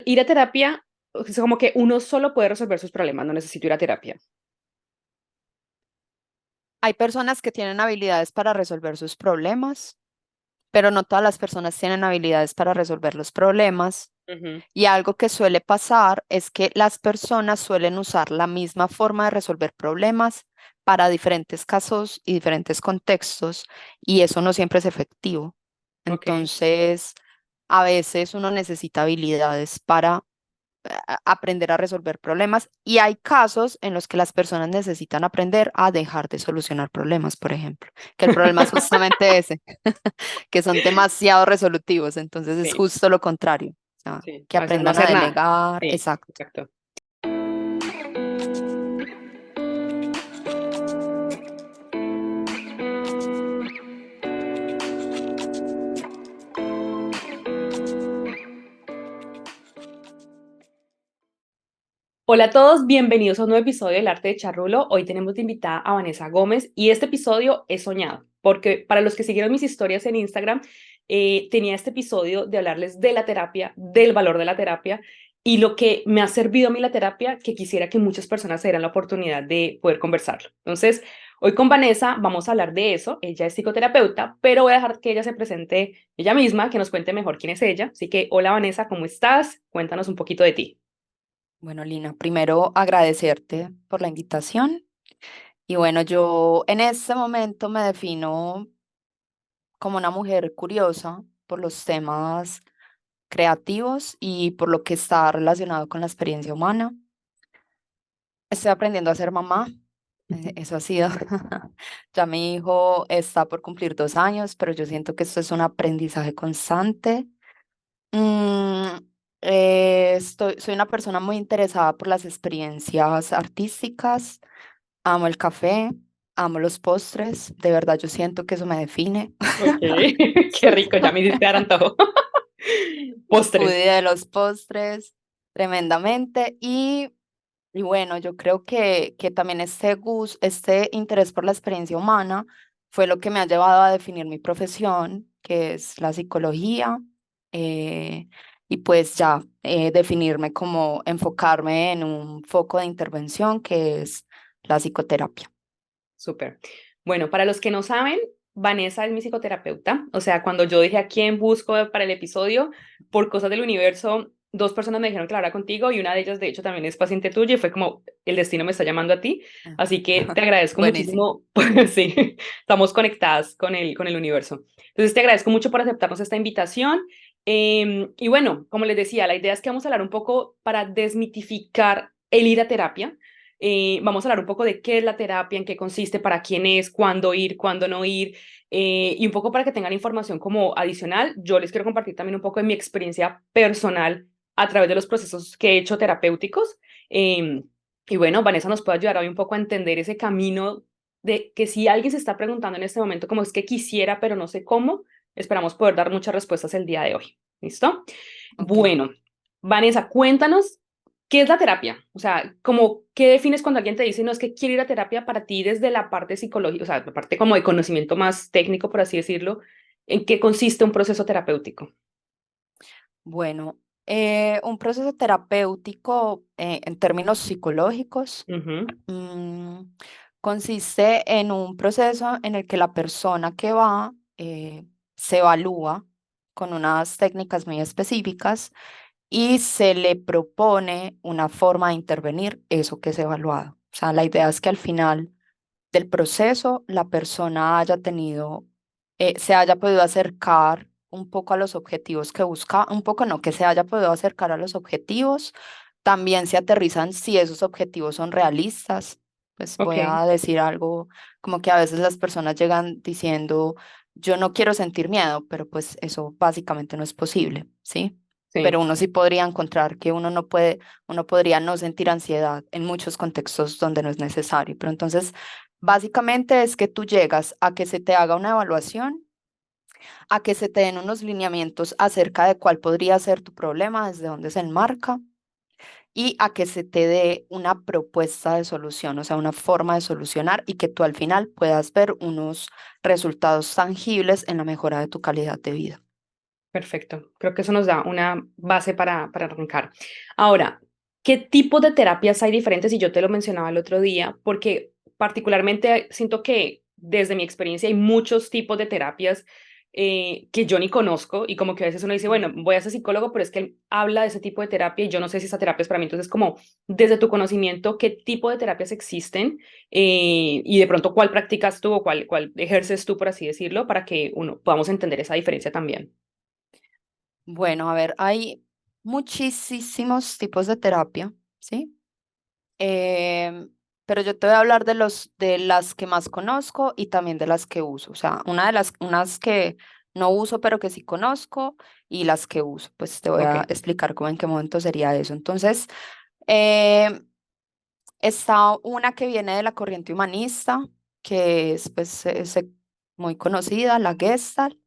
ir a terapia, es como que uno solo puede resolver sus problemas, no necesito ir a terapia. Hay personas que tienen habilidades para resolver sus problemas, pero no todas las personas tienen habilidades para resolver los problemas. Ujú. Y algo que suele pasar es que las personas suelen usar la misma forma de resolver problemas para diferentes casos y diferentes contextos, y eso no siempre es efectivo. Ok. Entonces, a veces uno necesita habilidades para aprender a resolver problemas, y hay casos en los que las personas necesitan aprender a dejar de solucionar problemas, por ejemplo, que el problema es justamente ese, que son demasiado resolutivos, entonces es Sí, justo lo contrario, o sea, sí, que no aprendan a hacer nada. delegar, Sí, exacto. exacto. Hola a todos, bienvenidos a un nuevo episodio del Arte de Charrulo. Hoy tenemos de invitada a Vanessa Gómez y este episodio es soñado, porque para los que siguieron mis historias en Instagram, tenía este episodio de hablarles de la terapia, del valor de la terapia y lo que me ha servido a mí la terapia, que quisiera que muchas personas se dieran la oportunidad de poder conversarlo. Entonces, hoy con Vanessa vamos a hablar de eso. Ella es psicoterapeuta, pero voy a dejar que ella se presente ella misma, que nos cuente mejor quién es ella. Así que, hola Vanessa, ¿cómo estás? Cuéntanos un poquito de ti. Bueno, Lina, primero agradecerte por la invitación. Y bueno, yo en este momento me defino como una mujer curiosa por los temas creativos y por lo que está relacionado con la experiencia humana. Estoy aprendiendo a ser mamá. Eso ha sido. Ya mi hijo está por cumplir 2 años, pero yo siento que esto es un aprendizaje constante. Mm, soy una persona muy interesada por las experiencias artísticas. Amo el café, amo los postres. De verdad, yo siento que eso me define. Ok, qué rico, ya me hiciste dar antojo. Postres. Foodie de los postres, tremendamente. Y bueno, yo creo que también este interés por la experiencia humana fue lo que me ha llevado a definir mi profesión, que es la psicología, eh, y pues ya definirme como enfocarme en un foco de intervención que es la psicoterapia. Súper. Bueno, para los que no saben, Vanessa es mi psicoterapeuta. O sea, cuando yo dije a quién busco para el episodio, por cosas del universo, dos personas me dijeron que hablara contigo y una de ellas, de hecho, también es paciente tuya y fue como el destino me está llamando a ti. Ah, Así que te agradezco buenísimo. muchísimo. Pues sí, estamos conectadas con el universo. Entonces, te agradezco mucho por aceptarnos esta invitación. Y bueno, como les decía, la idea es que vamos a hablar un poco para desmitificar el ir a terapia. Vamos a hablar un poco de qué es la terapia, en qué consiste, para quién es, cuándo ir, cuándo no ir, y un poco para que tengan información como adicional. Yo les quiero compartir también un poco de mi experiencia personal a través de los procesos que he hecho terapéuticos. Eh, y bueno, Vanessa nos puede ayudar hoy un poco a entender ese camino de que si alguien se está preguntando en este momento cómo es que quisiera, pero no sé cómo, esperamos poder dar muchas respuestas el día de hoy. ¿Listo? Ok. Bueno, Vanessa, cuéntanos. ¿Qué es la terapia? O sea, como, ¿qué defines cuando alguien te dice, no, es que quiero ir a terapia para ti desde la parte psicológica, o sea, la parte como de conocimiento más técnico, por así decirlo? ¿En qué consiste un proceso terapéutico? Bueno, un proceso terapéutico en términos psicológicos Ujú. mm, consiste en un proceso en el que la persona que va se evalúa con unas técnicas muy específicas y se le propone una forma de intervenir eso que es evaluado. O sea, la idea es que al final del proceso la persona haya tenido, se haya podido acercar un poco a los objetivos que busca, un poco no, que se haya podido acercar a los objetivos, también se aterrizan si esos objetivos son realistas. Pues voy Ok, a decir algo como que a veces las personas llegan diciendo, yo no quiero sentir miedo, pero pues eso básicamente no es posible, ¿sí? sí, Pero uno sí podría encontrar que uno no puede, uno podría no sentir ansiedad en muchos contextos donde no es necesario. Pero entonces, básicamente es que tú llegas a que se te haga una evaluación, a que se te den unos lineamientos acerca de cuál podría ser tu problema, desde dónde se enmarca, y a que se te dé una propuesta de solución, o sea, una forma de solucionar y que tú al final puedas ver unos resultados tangibles en la mejora de tu calidad de vida. Perfecto. Creo que eso nos da una base para arrancar. Ahora, ¿qué tipos de terapias hay diferentes? Y yo te lo mencionaba el otro día, porque particularmente siento que desde mi experiencia hay muchos tipos de terapias que yo ni conozco y como que a veces uno dice, bueno, voy a ser psicólogo, pero es que él habla de ese tipo de terapia y yo no sé si esa terapia es para mí. Entonces, como desde tu conocimiento, ¿qué tipo de terapias existen? Y de pronto, ¿cuál practicas tú o cuál ejerces tú, por así decirlo, para que uno podamos entender esa diferencia también? Bueno, a ver, hay muchísimos tipos de terapia, ¿sí? Em, pero yo te voy a hablar de las que más conozco y también de las que uso. O sea, unas que no uso, pero que sí conozco y las que uso. Pues te voy Ok, a explicar cómo en qué momento sería eso. Entonces, em, está una que viene de la corriente humanista, que es pues muy conocida, la Gestalt,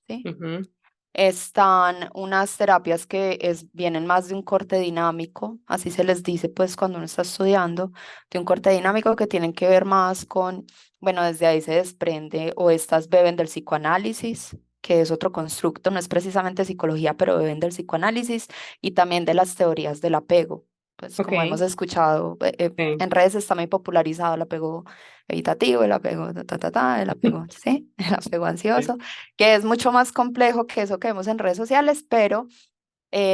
¿sí? ujú, Están unas terapias que vienen más de un corte dinámico, así se les dice pues cuando uno está estudiando, de un corte dinámico que tienen que ver más con, bueno, desde ahí se desprende, o estas beben del psicoanálisis, que es otro constructo, no es precisamente psicología, pero beben del psicoanálisis y también de las teorías del apego. Pues como hemos ok, escuchado, sí, en redes está muy popularizado el apego evitativo, el apego el apego, ¿sí? El apego sí, ansioso, que es mucho más complejo que eso que vemos en redes sociales, pero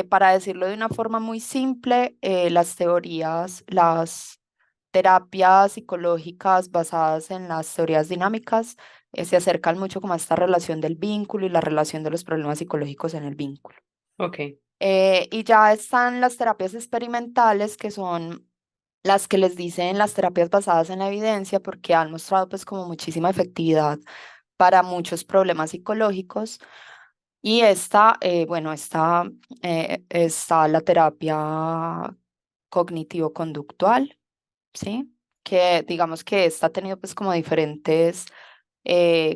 para decirlo de una forma muy simple, las terapias psicológicas basadas en las teorías dinámicas se acercan mucho como a esta relación del vínculo y la relación de los problemas psicológicos en el vínculo. ok, Y ya están las terapias experimentales, que son las que les dicen las terapias basadas en la evidencia, porque han mostrado pues como muchísima efectividad para muchos problemas psicológicos. Y está la terapia cognitivo-conductual, ¿sí? Que digamos que esta ha tenido pues como diferentes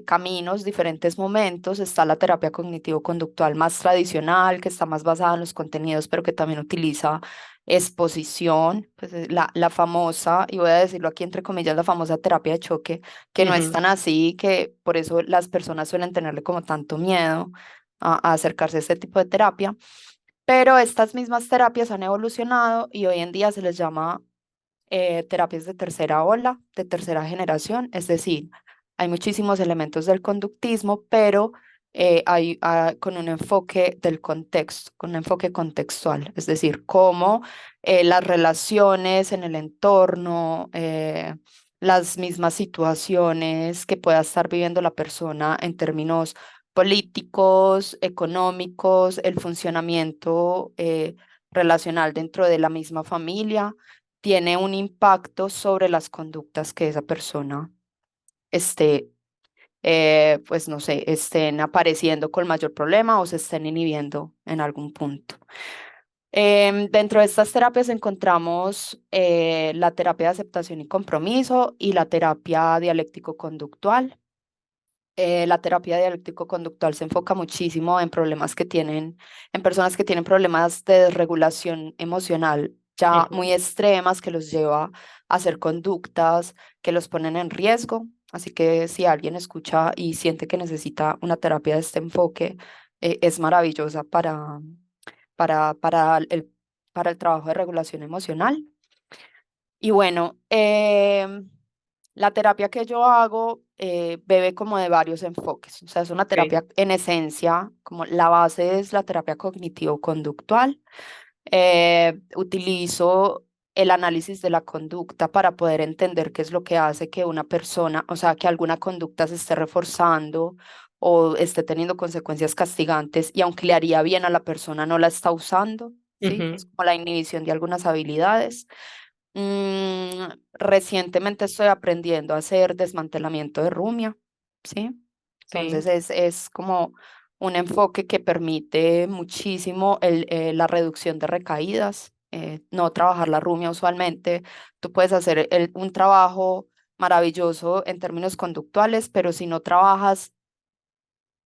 caminos, diferentes momentos. Está la terapia cognitivo-conductual más tradicional, que está más basada en los contenidos, pero que también utiliza exposición, pues la famosa, y voy a decirlo aquí entre comillas, la famosa terapia de choque, que no es ujú, tan así, que por eso las personas suelen tenerle como tanto miedo a acercarse a este tipo de terapia. Pero estas mismas terapias han evolucionado y hoy en día se les llama terapias de tercera ola, de tercera generación, es decir, hay muchísimos elementos del conductismo, pero con un enfoque del contexto, con un enfoque contextual, es decir, cómo las relaciones en el entorno, las mismas situaciones que pueda estar viviendo la persona en términos políticos, económicos, el funcionamiento relacional dentro de la misma familia tiene un impacto sobre las conductas que esa persona esté, pues no sé, estén apareciendo con mayor problema o se estén inhibiendo en algún punto. Dentro de estas terapias encontramos la terapia de aceptación y compromiso y la terapia dialéctico-conductual. La terapia dialéctico-conductual se enfoca muchísimo en problemas que tienen, en personas que tienen problemas de desregulación emocional ya ujú, muy extremas que los lleva a hacer conductas que los ponen en riesgo. Así que si alguien escucha y siente que necesita una terapia de este enfoque, es maravillosa para el trabajo de regulación emocional. Y bueno, la terapia que yo hago bebe como de varios enfoques. O sea, es una ok, terapia en esencia, como la base es la terapia cognitivo-conductual. Utilizo el análisis de la conducta para poder entender qué es lo que hace que una persona, o sea, que alguna conducta se esté reforzando o esté teniendo consecuencias castigantes y aunque le haría bien a la persona, no la está usando, ¿sí? Es ujú, como la inhibición de algunas habilidades. Recientemente estoy aprendiendo a hacer desmantelamiento de rumia, ¿sí? Entonces sí, es como un enfoque que permite muchísimo la reducción de recaídas, no trabajar la rumia usualmente. Tú puedes hacer un trabajo maravilloso en términos conductuales, pero si no trabajas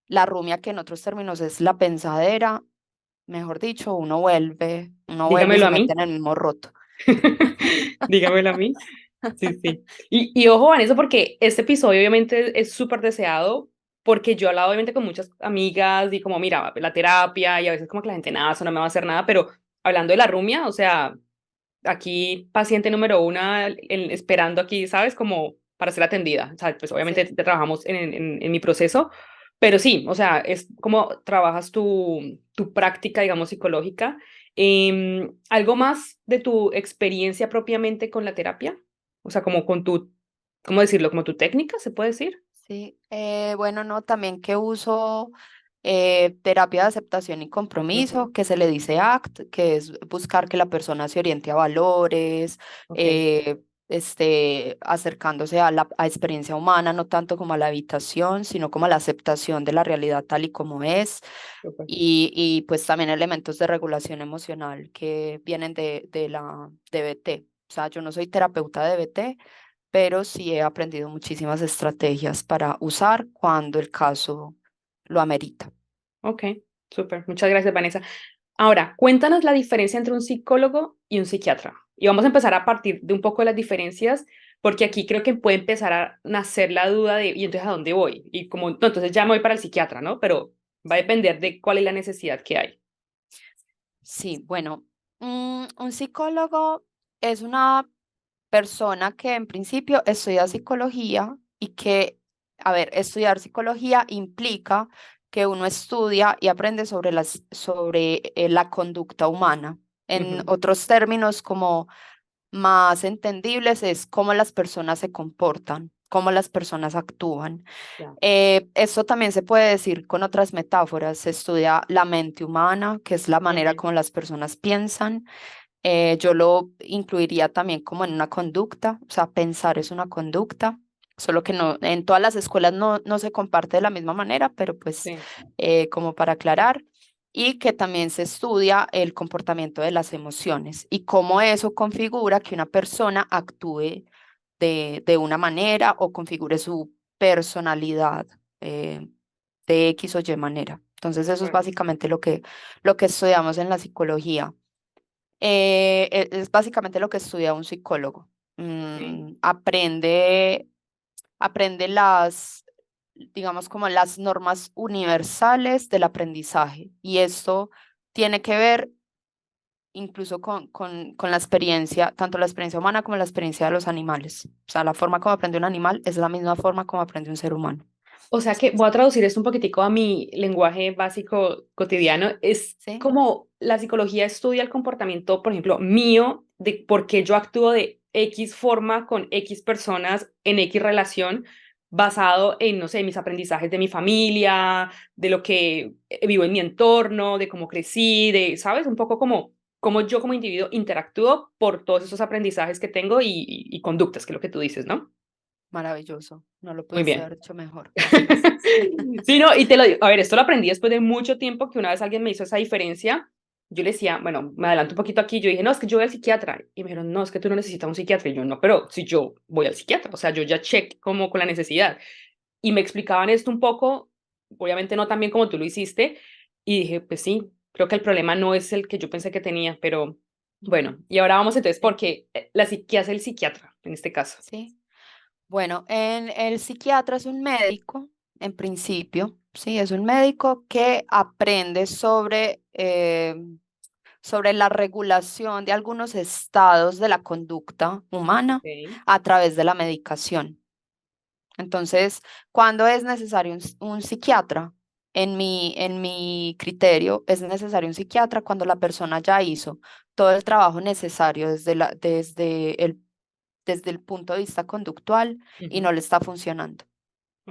la rumia, que en otros términos es la pensadera, mejor dicho, uno vuelve y dígamelo se a mete mí, en el mismo roto. dígamelo a mí. Sí, sí. Y ojo, Vanessa, porque este episodio obviamente es súper deseado porque yo he hablado obviamente con muchas amigas y como, mira, la terapia y a veces como que la gente, nada, eso no me va a hacer nada, pero hablando de la rumia, o sea, aquí paciente número una esperando aquí, ¿sabes? Como para ser atendida. O sea, pues obviamente Sí. trabajamos en mi proceso, pero sí, o sea, es como trabajas tu práctica, digamos, psicológica. ¿Algo más de tu experiencia propiamente con la terapia? O sea, como con tu, ¿cómo decirlo? Como tu técnica, ¿se puede decir? Sí, bueno, no, también que uso terapia de aceptación y compromiso, Ujú. que se le dice ACT, que es buscar que la persona se oriente a valores, Ok, acercándose a la experiencia humana, no tanto como a la habitación, sino como a la aceptación de la realidad tal y como es, súper. y pues también elementos de regulación emocional que vienen de la DBT. O sea, yo no soy terapeuta de DBT, pero sí he aprendido muchísimas estrategias para usar cuando el caso lo amerita. Ok, súper. Muchas gracias, Vanessa. Ahora, cuéntanos la diferencia entre un psicólogo y un psiquiatra. Y vamos a empezar a partir de un poco de las diferencias, porque aquí creo que puede empezar a nacer la duda de, ¿y entonces a dónde voy? Y como, no, entonces ya me voy para el psiquiatra, ¿no? Pero va a Sí. depender de cuál es la necesidad que hay. Sí, bueno, un psicólogo es una persona que en principio estudia psicología y que, a ver, estudiar psicología implica que uno estudia y aprende sobre la conducta humana. En Ujú, otros términos, como más entendibles, es cómo las personas se comportan, cómo las personas actúan. ya, Esto también se puede decir con otras metáforas. Se estudia la mente humana, que es la manera ujú, como las personas piensan. Yo lo incluiría también como en una conducta, o sea, pensar es una conducta, solo que no, en todas las escuelas no se comparte de la misma manera, pero pues sí, como para aclarar, y que también se estudia el comportamiento de las emociones y cómo eso configura que una persona actúe de una manera o configure su personalidad de X o Y manera. Entonces, de eso es acuerdo. básicamente lo que estudiamos en la psicología. Es básicamente lo que estudia un psicólogo. Sí. Aprende digamos, como las normas universales del aprendizaje. Y esto tiene que ver incluso con la experiencia, tanto la experiencia humana como la experiencia de los animales. O sea, la forma como aprende un animal es la misma forma como aprende un ser humano. O sea que voy a traducir esto un poquitico a mi lenguaje básico cotidiano. Es ¿Sí? como la psicología estudia el comportamiento, por ejemplo, mío, de por qué yo actúo de X forma con X personas en X relación, basado en, no sé, mis aprendizajes de mi familia, de lo que vivo en mi entorno, de cómo crecí, de, ¿sabes? Un poco como cómo yo como individuo interactúo por todos esos aprendizajes que tengo y conductas, que es lo que tú dices, ¿no? Maravilloso. No lo Muy pudiste bien. haber hecho mejor. Gracias. Sí, no, y te lo digo, a ver, esto lo aprendí después de mucho tiempo que una vez alguien me hizo esa diferencia. Yo le decía, bueno, me adelanto un poquito aquí, yo dije, no, es que yo voy al psiquiatra. Y me dijeron, no, es que tú no necesitas un psiquiatra. Y yo, no, pero si yo voy al psiquiatra, o sea, yo ya check como con la necesidad. Y me explicaban esto un poco, obviamente no tan bien como tú lo hiciste, y dije, pues sí, creo que el problema no es el que yo pensé que tenía, pero bueno, y ahora vamos entonces, Sí. porque ¿qué hace el psiquiatra en este caso? Sí. Bueno, el psiquiatra es un médico, en principio, sí, es un médico que aprende sobre la regulación de algunos estados de la conducta humana Ok. a través de la medicación. Entonces, ¿cuándo es necesario un psiquiatra? En mi criterio, es necesario un psiquiatra cuando la persona ya hizo todo el trabajo necesario desde el punto de vista conductual y no Ujú, le está funcionando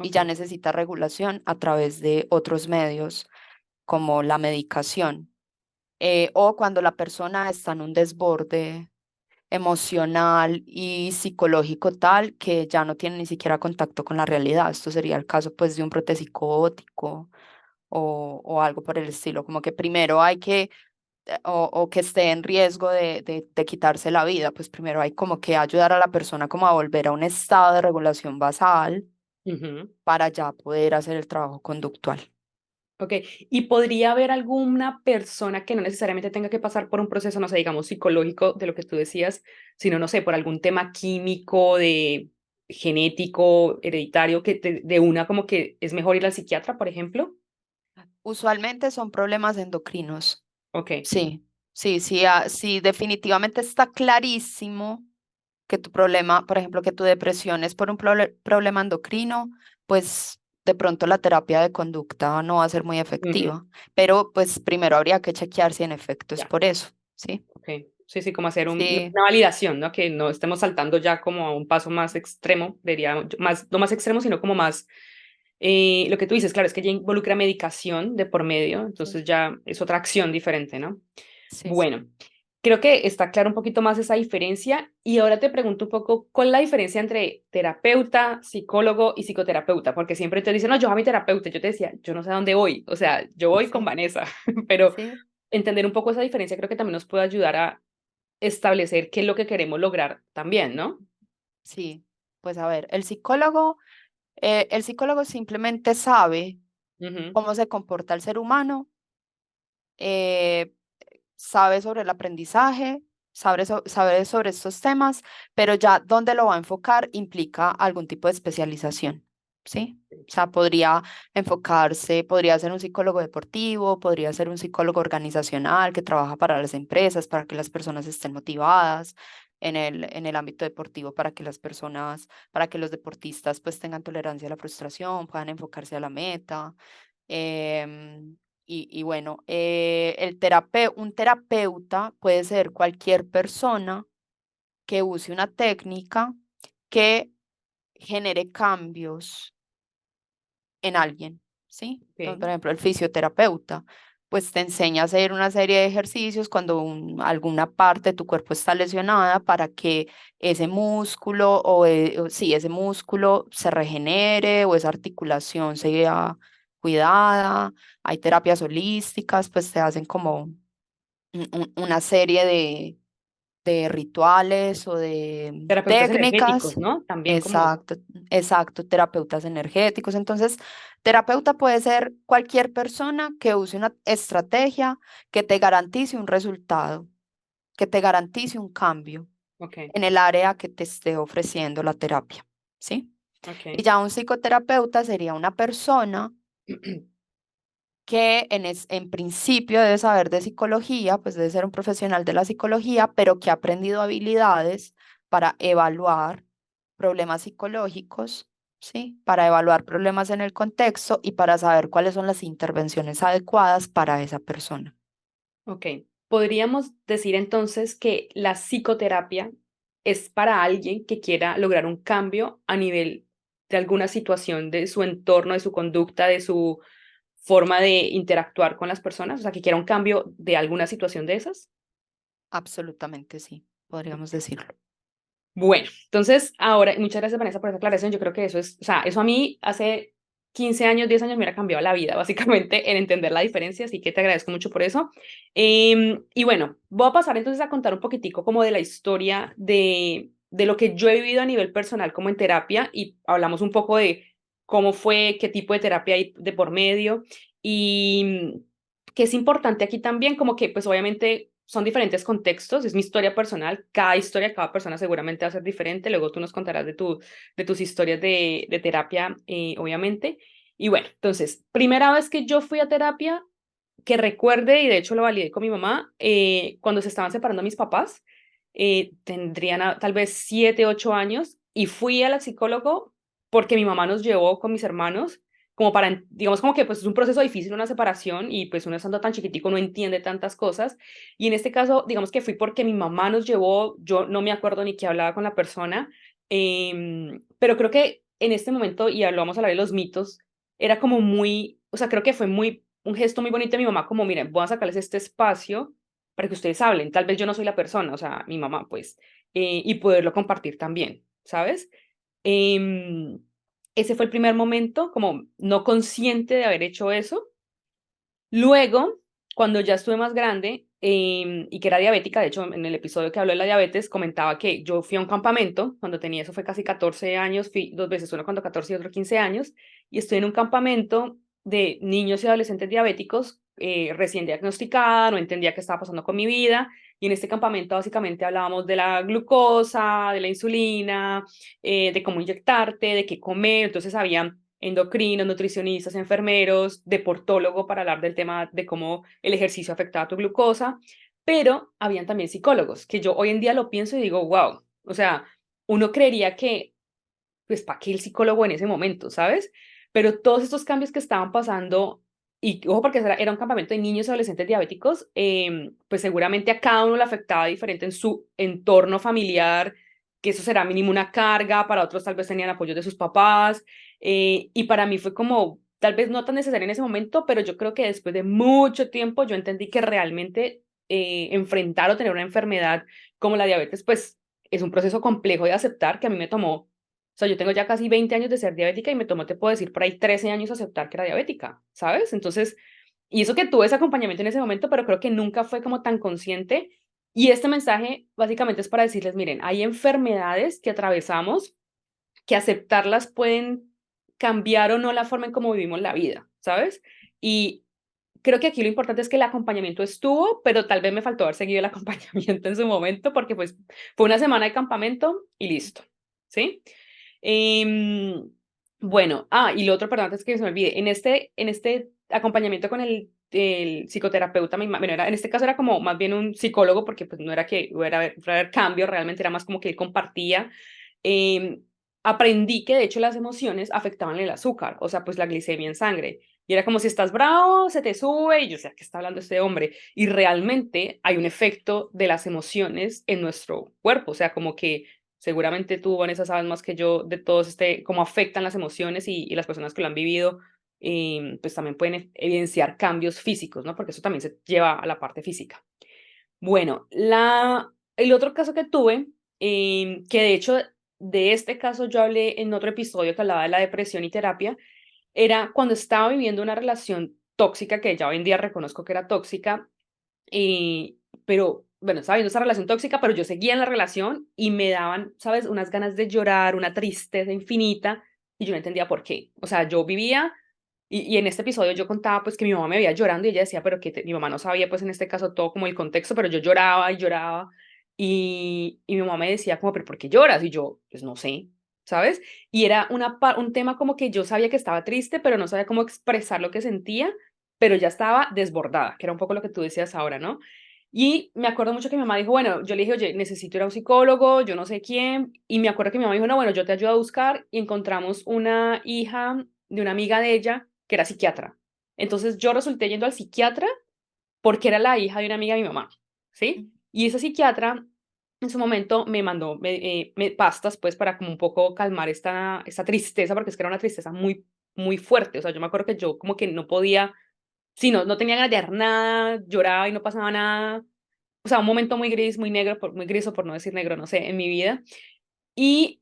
y ya ok. necesita regulación a través de otros medios como la medicación, o cuando la persona está en un desborde emocional y psicológico tal que ya no tiene ni siquiera contacto con la realidad. Esto sería el caso pues de un brote psicótico o algo por el estilo, como que primero hay que o que esté en riesgo de quitarse la vida, pues primero hay como que ayudar a la persona como a volver a un estado de regulación basal Ujú. para ya poder hacer el trabajo conductual. Ok, ¿y podría haber alguna persona que no necesariamente tenga que pasar por un proceso, no sé, digamos, psicológico de lo que tú decías, sino, no sé, por algún tema químico de, genético, hereditario, que de una como que es mejor ir al psiquiatra, por ejemplo? Usualmente son problemas endocrinos. Ok. Sí, sí, sí, sí, definitivamente está clarísimo que tu problema, por ejemplo, que tu depresión es por un problema endocrino, pues de pronto la terapia de conducta no va a ser muy Ujú. efectiva, pero pues primero habría que chequear si en efecto es Ya, por eso, ¿sí? ok. Sí, sí, como hacer Sí, una validación, ¿no? Que no estemos saltando ya como a un paso más extremo, diría, más, no más extremo, sino como más, lo que tú dices, claro, es que ya involucra medicación de por medio, sí, entonces ya es otra acción diferente, ¿no? sí, sí. Bueno, creo que está claro un poquito más esa diferencia y ahora te pregunto un poco, ¿cuál es la diferencia entre terapeuta, psicólogo y psicoterapeuta? Porque siempre te dicen, no, yo a mi terapeuta, yo te decía, yo no sé a dónde voy, o sea, yo voy con Sí, Vanessa, pero sí, entender un poco esa diferencia creo que también nos puede ayudar a establecer qué es lo que queremos lograr también, ¿no? sí. Pues a ver, el psicólogo simplemente sabe Ujú. cómo se comporta el ser humano, eh, sabe sobre el aprendizaje, sabe sobre estos temas, pero ya dónde lo va a enfocar implica algún tipo de especialización, ¿sí? O sea, podría enfocarse, podría ser un psicólogo deportivo, podría ser un psicólogo organizacional que trabaja para las empresas, para que las personas estén motivadas en el ámbito deportivo, para que las personas, para que los deportistas pues tengan tolerancia a la frustración, puedan enfocarse a la meta. em, y bueno, un terapeuta puede ser cualquier persona que use una técnica que genere cambios en alguien, ¿sí? Entonces, por Ok. ejemplo, el fisioterapeuta, pues te enseña a hacer una serie de ejercicios cuando alguna parte de tu cuerpo está lesionada para que ese músculo sí, ese músculo se regenere o esa articulación sea cuidada. Hay terapias holísticas, pues te hacen como una serie de rituales o de Terapeutas energéticos, técnicas. ¿no? También como, Exacto, exacto, terapeutas energéticos. Entonces, terapeuta puede ser cualquier persona que use una estrategia que te garantice un resultado, que te garantice un cambio ok, en el área que te esté ofreciendo la terapia, ¿sí? Y ok. ya un psicoterapeuta sería una persona que en principio debe saber de psicología, pues debe ser un profesional de la psicología, pero que ha aprendido habilidades para evaluar problemas psicológicos, ¿sí? Para evaluar problemas en el contexto y para saber cuáles son las intervenciones adecuadas para esa persona. Ok, podríamos decir entonces que la psicoterapia es para alguien que quiera lograr un cambio a nivel de alguna situación de su entorno, de su conducta, de su forma de interactuar con las personas, o sea, que quiera un cambio de alguna situación de esas. Absolutamente sí, podríamos decirlo. Bueno, entonces ahora, muchas gracias Vanessa por esa aclaración, yo creo que eso es, o sea, eso a mí hace 15 años, 10 años me hubiera cambiado la vida, básicamente, en entender la diferencia, así que te agradezco mucho por eso. Y bueno, voy a pasar entonces a contar un poquitico como de la historia de lo que yo he vivido a nivel personal como en terapia y hablamos un poco de cómo fue, qué tipo de terapia hay de por medio y que es importante aquí también, como que pues obviamente son diferentes contextos, es mi historia personal, cada historia, cada persona seguramente va a ser diferente, luego tú nos contarás de tus historias de terapia, obviamente. Y bueno, entonces, primera vez que yo fui a terapia, que recuerde, y de hecho lo validé con mi mamá, cuando se estaban separando mis papás, tendrían tal vez 7, 8 años, y fui al psicólogo porque mi mamá nos llevó con mis hermanos, como para, digamos, como que pues es un proceso difícil, una separación, y pues uno estando tan chiquitico no entiende tantas cosas, y en este caso, digamos que fui porque mi mamá nos llevó, yo no me acuerdo ni qué hablaba con la persona, pero creo que en este momento, y lo vamos a hablar de los mitos, era como muy, o sea, creo que fue muy un gesto muy bonito de mi mamá, como, miren, voy a sacarles este espacio para que ustedes hablen. Tal vez yo no soy la persona, o sea, mi mamá, pues, y poderlo compartir también, ¿sabes? Em, Ese fue el primer momento, como no consciente de haber hecho eso. Luego, cuando ya estuve más grande y que era diabética, de hecho, en el episodio que habló de la diabetes, comentaba que yo fui a un campamento, cuando tenía eso fue casi 14 años, fui 2 veces, uno cuando 14 y otro 15 años, y estoy en un campamento de niños y adolescentes diabéticos recién diagnosticada, no entendía qué estaba pasando con mi vida, y en este campamento básicamente hablábamos de la glucosa, de la insulina, de cómo inyectarte, de qué comer, entonces había endocrinos, nutricionistas, enfermeros, deportólogo para hablar del tema de cómo el ejercicio afectaba tu glucosa, pero habían también psicólogos, que yo hoy en día lo pienso y digo, wow, o sea, uno creería que, pues, ¿para qué el psicólogo en ese momento, sabes? Pero todos estos cambios que estaban pasando, y ojo, porque era un campamento de niños y adolescentes diabéticos, pues seguramente a cada uno le afectaba diferente en su entorno familiar, que eso será mínimo una carga, para otros tal vez tenían apoyo de sus papás, y para mí fue como, tal vez no tan necesario en ese momento, pero yo creo que después de mucho tiempo yo entendí que realmente enfrentar o tener una enfermedad como la diabetes, pues es un proceso complejo de aceptar que a mí me tomó, o sea, yo tengo ya casi 20 años de ser diabética y me tomó, te puedo decir, por ahí 13 años aceptar que era diabética, ¿sabes? Entonces, y eso que tuve ese acompañamiento en ese momento, pero creo que nunca fue como tan consciente. Y este mensaje básicamente es para decirles, miren, hay enfermedades que atravesamos que aceptarlas pueden cambiar o no la forma en cómo vivimos la vida, ¿sabes? Y creo que aquí lo importante es que el acompañamiento estuvo, pero tal vez me faltó haber seguido el acompañamiento en su momento, porque pues fue una semana de campamento y listo, ¿sí? Em, bueno, y lo otro, perdón, antes que se me olvide, en este acompañamiento con el psicoterapeuta, bueno, en este caso era como más bien un psicólogo, porque pues no era que fuera a haber cambio, realmente era más como que él compartía. em, Aprendí que de hecho las emociones afectaban el azúcar, o sea, pues la glicemia en sangre. Y era como si estás bravo, se te sube, y yo sé, ¿qué está hablando este hombre? Y realmente hay un efecto de las emociones en nuestro cuerpo, o sea, como que seguramente tú, Vanessa, sabes más que yo de todos cómo afectan las emociones y las personas que lo han vivido, pues también pueden evidenciar cambios físicos, ¿no? Porque eso también se lleva a la parte física. Bueno, el otro caso que tuve, que de hecho de este caso yo hablé en otro episodio que hablaba de la depresión y terapia, era cuando estaba viviendo una relación tóxica, que ya hoy en día reconozco que era tóxica, pero bueno, estaba viendo esa relación tóxica, pero yo seguía en la relación y me daban, ¿sabes? Unas ganas de llorar, una tristeza infinita y yo no entendía por qué. O sea, yo vivía y en este episodio yo contaba pues que mi mamá me veía llorando y ella decía, pero que mi mamá no sabía pues en este caso todo como el contexto, pero yo lloraba y lloraba y mi mamá me decía como, pero ¿por qué lloras? Y yo, pues no sé, ¿sabes? Y era un tema como que yo sabía que estaba triste, pero no sabía cómo expresar lo que sentía, pero ya estaba desbordada, que era un poco lo que tú decías ahora, ¿no? Y me acuerdo mucho que mi mamá dijo, bueno, yo le dije, oye, necesito ir a un psicólogo, yo no sé quién, y me acuerdo que mi mamá dijo, no, bueno, yo te ayudo a buscar, y encontramos una hija de una amiga de ella que era psiquiatra. Entonces yo resulté yendo al psiquiatra porque era la hija de una amiga de mi mamá, ¿sí? Y esa psiquiatra en su momento me mandó pastas, pues, para como un poco calmar esta tristeza, porque es que era una tristeza muy, muy fuerte. O sea, yo me acuerdo que yo como que no podía, sí, no tenía ganas de hacer nada, lloraba y no pasaba nada. O sea, un momento muy gris, muy negro, muy gris o por no decir negro, no sé, en mi vida. Y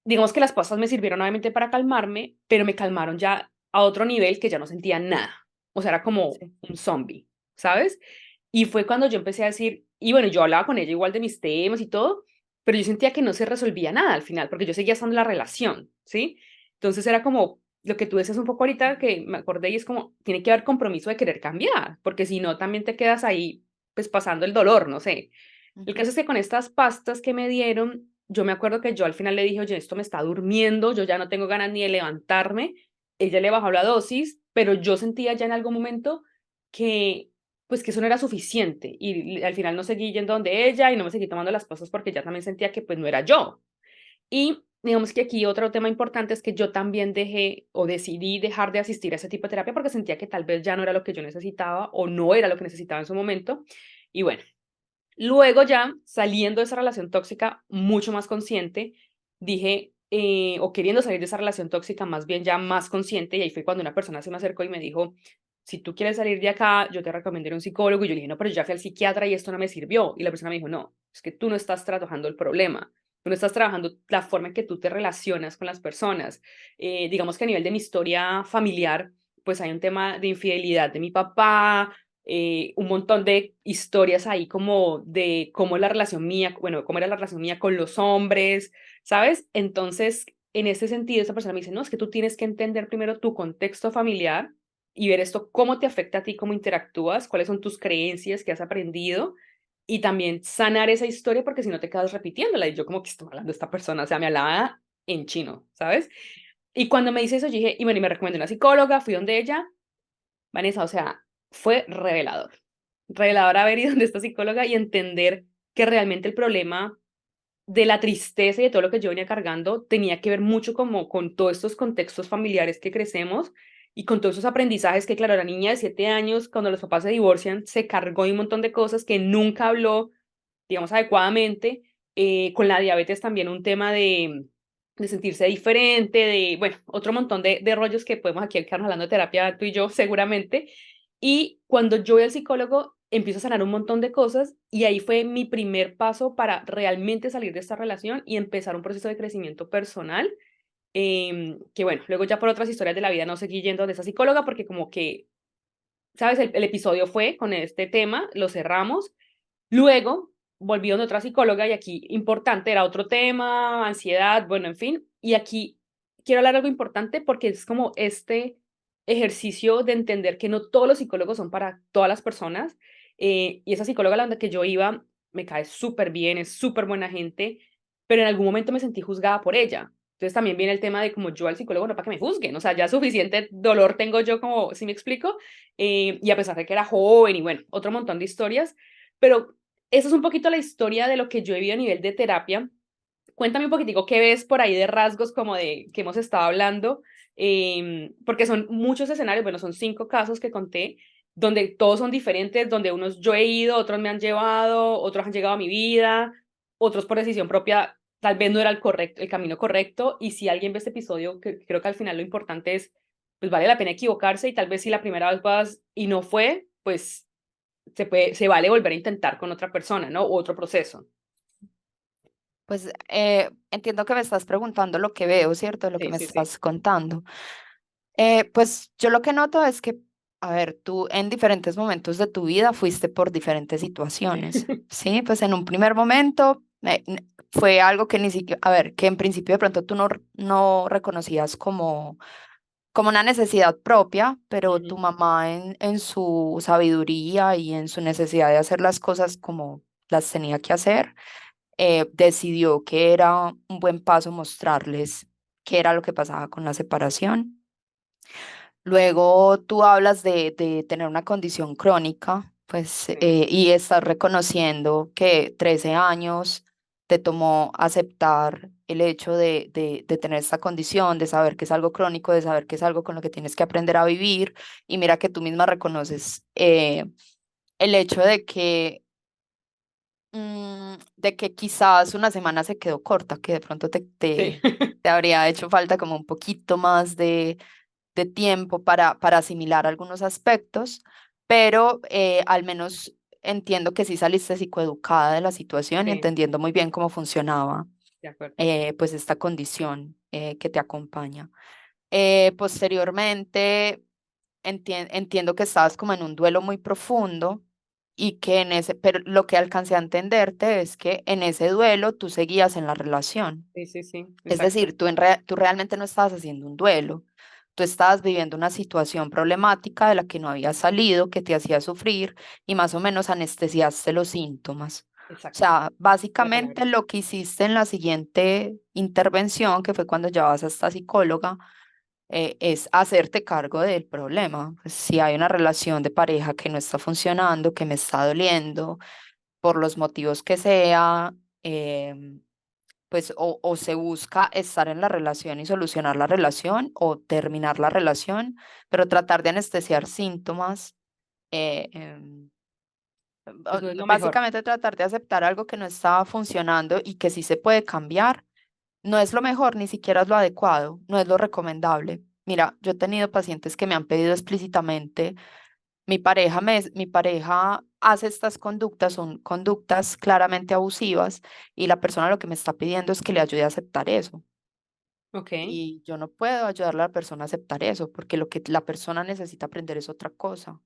digamos que las pastas me sirvieron obviamente para calmarme, pero me calmaron ya a otro nivel que ya no sentía nada. O sea, era como Sí. un zombie, ¿sabes? Y fue cuando yo empecé a decir, y bueno, yo hablaba con ella igual de mis temas y todo, pero yo sentía que no se resolvía nada al final, porque yo seguía estando en la relación, ¿sí? Entonces era como lo que tú decías un poco ahorita, que me acordé, y es como, tiene que haber compromiso de querer cambiar, porque si no, también te quedas ahí, pues pasando el dolor, no sé. El Ujú. caso es que con estas pastas que me dieron, yo me acuerdo que yo al final le dije, oye, esto me está durmiendo, yo ya no tengo ganas ni de levantarme. Ella le bajó la dosis, pero yo sentía ya en algún momento que, pues que eso no era suficiente. Y al final no seguí yendo donde ella y no me seguí tomando las pastas porque ya también sentía que pues no era yo. Y digamos que aquí otro tema importante es que yo también dejé o decidí dejar de asistir a ese tipo de terapia porque sentía que tal vez ya no era lo que yo necesitaba o no era lo que necesitaba en su momento. Y bueno, luego ya, saliendo de esa relación tóxica, mucho más consciente, dije, o queriendo salir de esa relación tóxica, más bien ya más consciente, y ahí fue cuando una persona se me acercó y me dijo, si tú quieres salir de acá, yo te recomendaría un psicólogo, y yo le dije, no, pero yo ya fui al psiquiatra y esto no me sirvió, y la persona me dijo, no, es que tú no estás trabajando el problema, tú no estás trabajando la forma en que tú te relacionas con las personas. Digamos que a nivel de mi historia familiar, pues hay un tema de infidelidad de mi papá, un montón de historias ahí como de cómo es la relación mía, bueno, cómo era la relación mía con los hombres, ¿sabes? Entonces, en ese sentido, esa persona me dice, no, es que tú tienes que entender primero tu contexto familiar y ver esto, cómo te afecta a ti, cómo interactúas, cuáles son tus creencias que has aprendido. y también sanar esa historia porque si no te quedas repitiéndola. Y yo como que estoy hablando de esta persona, o sea, me hablaba en chino, ¿sabes? Y cuando me dice eso, yo dije, y bueno, y me recomendó una psicóloga, fui donde ella, Vanessa, o sea, fue revelador. Revelador haber ido donde esta psicóloga y entender que realmente el problema de la tristeza y de todo lo que yo venía cargando tenía que ver mucho como con todos estos contextos familiares que crecemos y con todos esos aprendizajes que, claro, la niña de 7 años, cuando los papás se divorcian, se cargó de un montón de cosas que nunca habló, digamos, adecuadamente. Con la diabetes también un tema de sentirse diferente, de, bueno, otro montón de rollos que podemos aquí quedarnos hablando de terapia tú y yo seguramente. Y cuando yo voy al psicólogo, empiezo a sanar un montón de cosas y ahí fue mi primer paso para realmente salir de esta relación y empezar un proceso de crecimiento personal. Que bueno, luego ya por otras historias de la vida no seguí yendo de esa psicóloga porque como que, ¿sabes? El episodio fue con este tema, lo cerramos. Luego volví donde otra psicóloga y aquí importante, era otro tema, ansiedad, bueno, en fin. Y aquí quiero hablar algo importante porque es como este ejercicio de entender que no todos los psicólogos son para todas las personas. Y esa psicóloga a la que yo iba me cae súper bien, es súper buena gente, pero en algún momento me sentí juzgada por ella. Entonces también viene el tema de como yo al psicólogo no para que me juzguen, o sea, ya suficiente dolor tengo yo como, si me explico, y a pesar de que era joven y bueno, otro montón de historias, pero esa es un poquito la historia de lo que yo he vivido a nivel de terapia. Cuéntame un poquitico qué ves por ahí de rasgos como de que hemos estado hablando, porque son muchos escenarios, bueno, son 5 casos que conté, donde todos son diferentes, donde unos yo he ido, otros me han llevado, otros han llegado a mi vida, otros por decisión propia, tal vez no era el camino correcto, y si alguien ve este episodio, que creo que al final lo importante es, pues vale la pena equivocarse, y tal vez si la primera vez vas y no fue, pues se vale volver a intentar con otra persona, ¿no? U otro proceso. Pues entiendo que me estás preguntando lo que veo, ¿cierto? Lo que Sí, me sí, sí. estás contando. Pues yo lo que noto es que, a ver, tú en diferentes momentos de tu vida fuiste por diferentes Sí. situaciones, ¿sí? Pues en un primer momento fue algo que ni siquiera, a ver, que en principio de pronto tú no reconocías como una necesidad propia, pero tu Ujú. mamá en su sabiduría y en su necesidad de hacer las cosas como las tenía que hacer, decidió que era un buen paso mostrarles qué era lo que pasaba con la separación. Luego tú hablas de tener una condición crónica, pues, Sí, y estás reconociendo que 13 años te tomó aceptar el hecho de tener esta condición, de saber que es algo crónico, de saber que es algo con lo que tienes que aprender a vivir. Y mira que tú misma reconoces el hecho de que quizás una semana se quedó corta, que de pronto sí, te habría hecho falta como un poquito más de tiempo para asimilar algunos aspectos, pero al menos entiendo que sí saliste psicoeducada de la situación y sí, entendiendo muy bien cómo funcionaba de acuerdo. pues esta condición que te acompaña. Posteriormente, entiendo que estabas como en un duelo muy profundo y que pero lo que alcancé a entenderte es que en ese duelo tú seguías en la relación. Sí, sí, sí, Es exacto. decir, tú realmente no estabas haciendo un duelo, tú estabas viviendo una situación problemática de la que no habías salido, que te hacía sufrir y más o menos anestesiaste los síntomas. O Exacto, sea, la palabra. básicamente lo que hiciste en la siguiente intervención, que fue cuando ya vas a esta psicóloga, es hacerte cargo del problema. Pues, si hay una relación de pareja que no está funcionando, que me está doliendo, por los motivos que sea, pues o se busca estar en la relación y solucionar la relación o terminar la relación, pero tratar de anestesiar síntomas, Eso es lo mejor. básicamente tratar de aceptar algo que no está funcionando y que sí se puede cambiar, no es lo mejor, ni siquiera es lo adecuado, no es lo recomendable. Mira, yo he tenido pacientes que me han pedido explícitamente, mi pareja hace estas conductas, son conductas claramente abusivas y la persona lo que me está pidiendo es que le ayude a aceptar eso. Ok, Y yo no puedo ayudarle a la persona a aceptar eso, porque lo que la persona necesita aprender es otra cosa.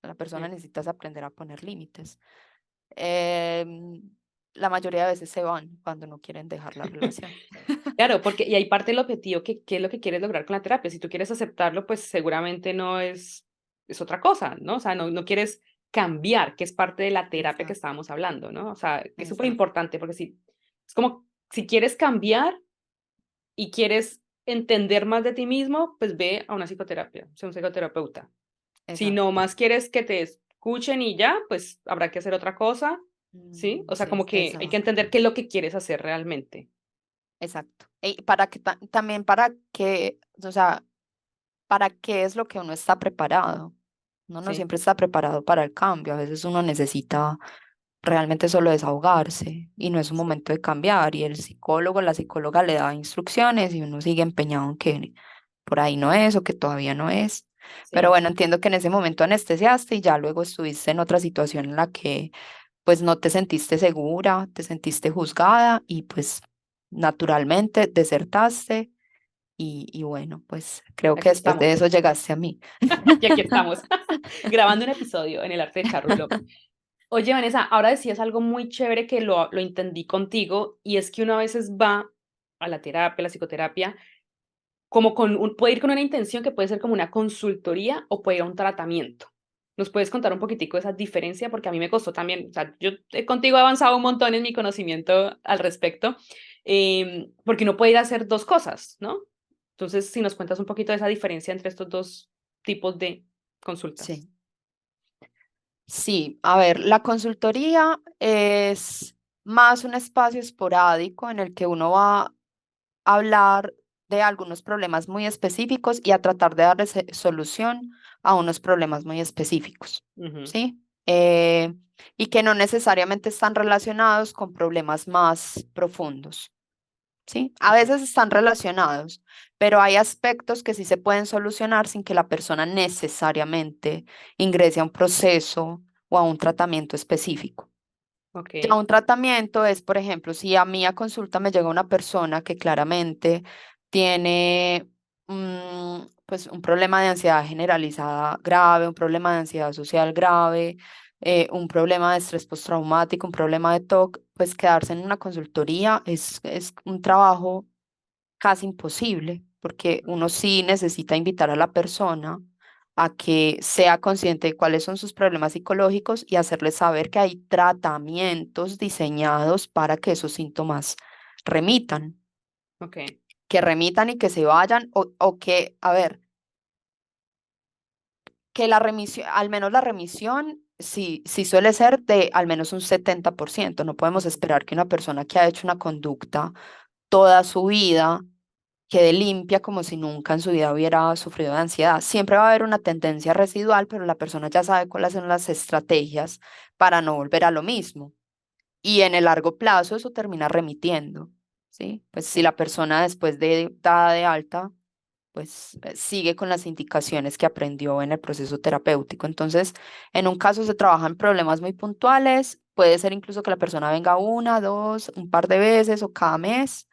La persona sí. necesita es aprender a poner límites. Em, la mayoría de veces se van cuando no quieren dejar la relación. Claro, porque y ahí parte el objetivo que qué es lo que quieres lograr con la terapia. Si tú quieres aceptarlo, pues seguramente no es otra cosa, ¿no? O sea, no quieres cambiar, que es parte de la terapia que Exacto, estábamos hablando, ¿no? O sea, que es súper exacto, importante porque si, es como, si quieres cambiar y quieres entender más de ti mismo, pues ve a una psicoterapia, sea un psicoterapeuta. Si no exacto. más quieres que te escuchen y ya, pues habrá que hacer otra cosa, ¿sí? O sea, Sí, como que hay que exacto, entender qué es lo que quieres hacer realmente. exacto. Y para que también para que, o sea, para qué es lo que uno está preparado. Uno no Sí, siempre está preparado para el cambio. A veces uno necesita realmente solo desahogarse y no es un sí, momento de cambiar. Y el psicólogo, la psicóloga le da instrucciones y uno sigue empeñado en que por ahí no es o que todavía no es. Pero sí. bueno, entiendo que en ese momento anestesiaste y ya luego estuviste en otra situación en la que pues no te sentiste segura, te sentiste juzgada y pues naturalmente desertaste y bueno, pues creo que Aquí después de estamos. eso llegaste a mí. Y aquí estamos, grabando un episodio en el arte de charrulo. Oye, Vanessa, ahora decías algo muy chévere que lo entendí contigo, y es que uno a veces va a la terapia, a la psicoterapia, como puede ir con una intención que puede ser como una consultoría o puede ir a un tratamiento. ¿Nos puedes contar un poquitico esa diferencia? Porque a mí me costó también, o sea, yo contigo he avanzado un montón en mi conocimiento al respecto, porque uno puede ir a hacer dos cosas, ¿no? Entonces, si nos cuentas un poquito de esa diferencia entre estos dos tipos de consultas. Sí. Sí, a ver, la consultoría es más un espacio esporádico en el que uno va a hablar de algunos problemas muy específicos y a tratar de darle solución a unos problemas muy específicos, Ujú, ¿sí? Y que no necesariamente están relacionados con problemas más profundos. ¿Sí? A ok, veces están relacionados, pero hay aspectos que sí se pueden solucionar sin que la persona necesariamente ingrese a un proceso o a un tratamiento específico. Ya ok, un tratamiento es, por ejemplo, si a mí a consulta me llega una persona que claramente tiene pues un problema de ansiedad generalizada grave, un problema de ansiedad social grave, un problema de estrés postraumático, un problema de TOC, pues quedarse en una consultoría es un trabajo casi imposible, porque uno sí necesita invitar a la persona a que sea consciente de cuáles son sus problemas psicológicos y hacerle saber que hay tratamientos diseñados para que esos síntomas remitan, ok, que remitan y que se vayan, o que, a ver, que la remisión, al menos la remisión, sí suele ser de al menos un 70%. No podemos ujú, esperar que una persona que ha hecho una conducta toda su vida quede limpia como si nunca en su vida hubiera sufrido de ansiedad. Siempre va a haber una tendencia residual, pero la persona ya sabe cuáles son las estrategias para no volver a lo mismo. Y en el largo plazo eso termina remitiendo, ¿sí? Pues si sí, la persona después de dada de alta, pues sigue con las indicaciones que aprendió en el proceso terapéutico. Entonces, en un caso se trabaja en problemas muy puntuales, puede ser incluso que la persona venga una, dos, un par de veces o cada mes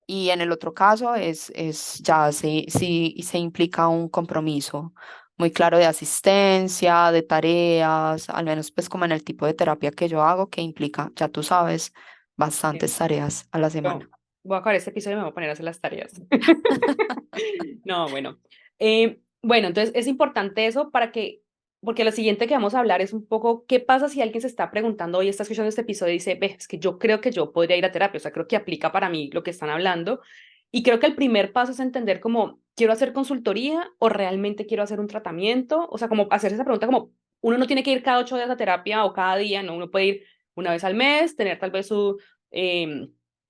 y en el otro caso es ya se implica un compromiso muy claro de asistencia, de tareas, al menos pues como en el tipo de terapia que yo hago, que implica, ya tú sabes, sí. bastantes tareas a la Yo semana. voy a acabar este episodio y me voy a poner a hacer las tareas. No, bueno. Bueno, entonces es importante eso para que, porque lo siguiente que vamos a hablar es un poco qué pasa si alguien se está preguntando hoy, está escuchando este episodio y dice, ve, es que yo creo que yo podría ir a terapia, o sea, creo que aplica para mí lo que están hablando. Y creo que el primer paso es entender como, ¿quiero hacer consultoría o realmente quiero hacer un tratamiento? O sea, como hacer esa pregunta como, uno no tiene que ir cada 8 días a terapia o cada día, ¿no? Uno puede ir una vez al mes, tener tal vez su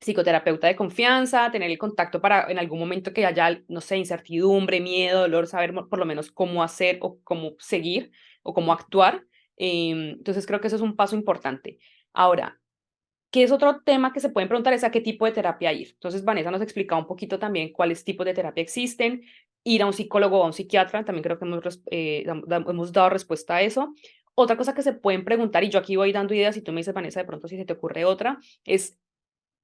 psicoterapeuta de confianza, tener el contacto para en algún momento que haya, no sé, incertidumbre, miedo, dolor, saber por lo menos cómo hacer o cómo seguir o cómo actuar. Entonces creo que eso es un paso importante. Ahora, ¿qué es otro tema que se pueden preguntar? Es a qué tipo de terapia ir. Entonces, Vanessa nos explicado un poquito también cuáles tipos de terapia existen. Ir a un psicólogo o a un psiquiatra, también creo que hemos dado respuesta a eso. Otra cosa que se pueden preguntar, y yo aquí voy dando ideas y tú me dices, Vanessa, de pronto si se te ocurre otra, es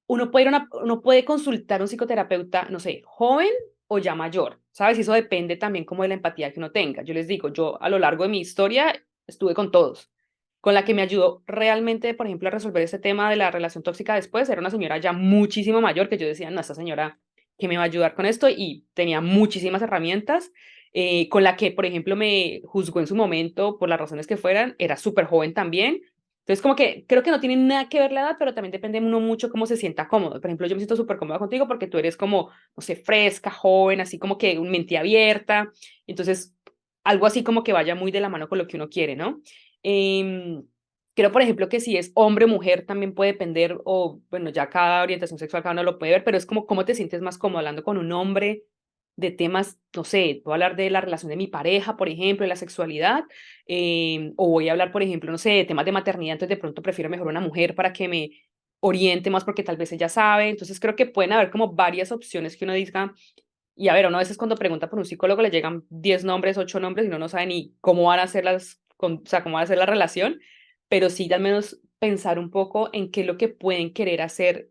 uno puede consultar a un psicoterapeuta, no sé, joven o ya mayor, ¿sabes? Y eso depende también como de la empatía que uno tenga. Yo les digo, yo a lo largo de mi historia estuve con todos. Con la que me ayudó realmente, por ejemplo, a resolver ese tema de la relación tóxica después, era una señora ya muchísimo mayor que yo decía, no, esta señora que me va a ayudar con esto y tenía muchísimas herramientas. con la que, por ejemplo, me juzgó en su momento por las razones que fueran, era súper joven también. Entonces, como que creo que no tiene nada que ver la edad, pero también depende uno mucho cómo se sienta cómodo. Por ejemplo, yo me siento súper cómoda contigo porque tú eres como, no sé, fresca, joven, así como que un mente abierta. Entonces, algo así como que vaya muy de la mano con lo que uno quiere, ¿no? Em, Creo, por ejemplo, que si es hombre o mujer también puede depender, o bueno, ya cada orientación sexual cada uno lo puede ver, pero es como cómo te sientes más cómodo hablando con un hombre de temas, no sé, puedo hablar de la relación de mi pareja, por ejemplo, de la sexualidad, o voy a hablar, por ejemplo, no sé, de temas de maternidad, entonces de pronto prefiero mejor una mujer para que me oriente más porque tal vez ella sabe, entonces creo que pueden haber como varias opciones que uno diga, y a ver, uno a veces cuando pregunta por un psicólogo le llegan 10 nombres, 8 nombres y uno no sabe ni cómo van a ser o sea, cómo va a ser la relación, pero sí al menos pensar un poco en qué es lo que pueden querer hacer,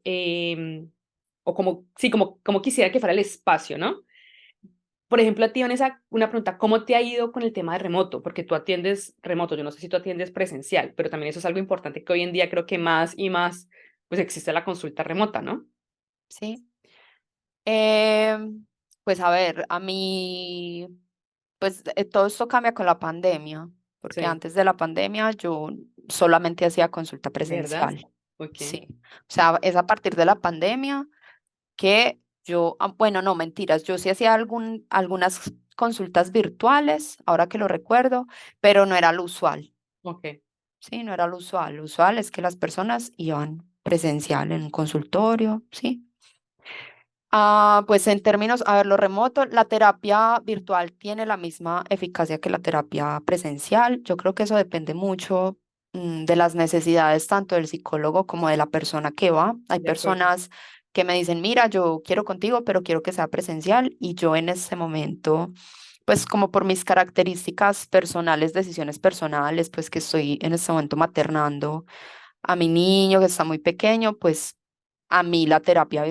o como, sí, como quisiera que fuera el espacio, ¿no? Por ejemplo, a ti, Vanessa, una pregunta, ¿cómo te ha ido con el tema de remoto? Porque tú atiendes remoto, yo no sé si tú atiendes presencial, pero también eso es algo importante que hoy en día creo que más y más, pues existe la consulta remota, ¿no? Sí. Em, pues a ver, a mí, pues todo esto cambia con la pandemia, porque Sí, antes de la pandemia yo solamente hacía consulta ¿verdad? presencial. Ok, Sí. O sea, es a partir de la pandemia que yo, bueno, no, mentiras, yo sí hacía algunas consultas virtuales, ahora que lo recuerdo, pero no era lo usual. ok, Sí, no era lo usual. Lo usual es que las personas iban presencial en un consultorio, sí. Pues en términos, a ver, lo remoto, la terapia virtual tiene la misma eficacia que la terapia presencial. Yo creo que eso depende mucho, de las necesidades tanto del psicólogo como de la persona que va. Hay de acuerdo. personas que me dicen, mira, yo quiero contigo, pero quiero que sea presencial y yo en ese momento, pues como por mis características personales, decisiones personales, pues que estoy en este momento maternando a mi niño que está muy pequeño, pues a mí la terapia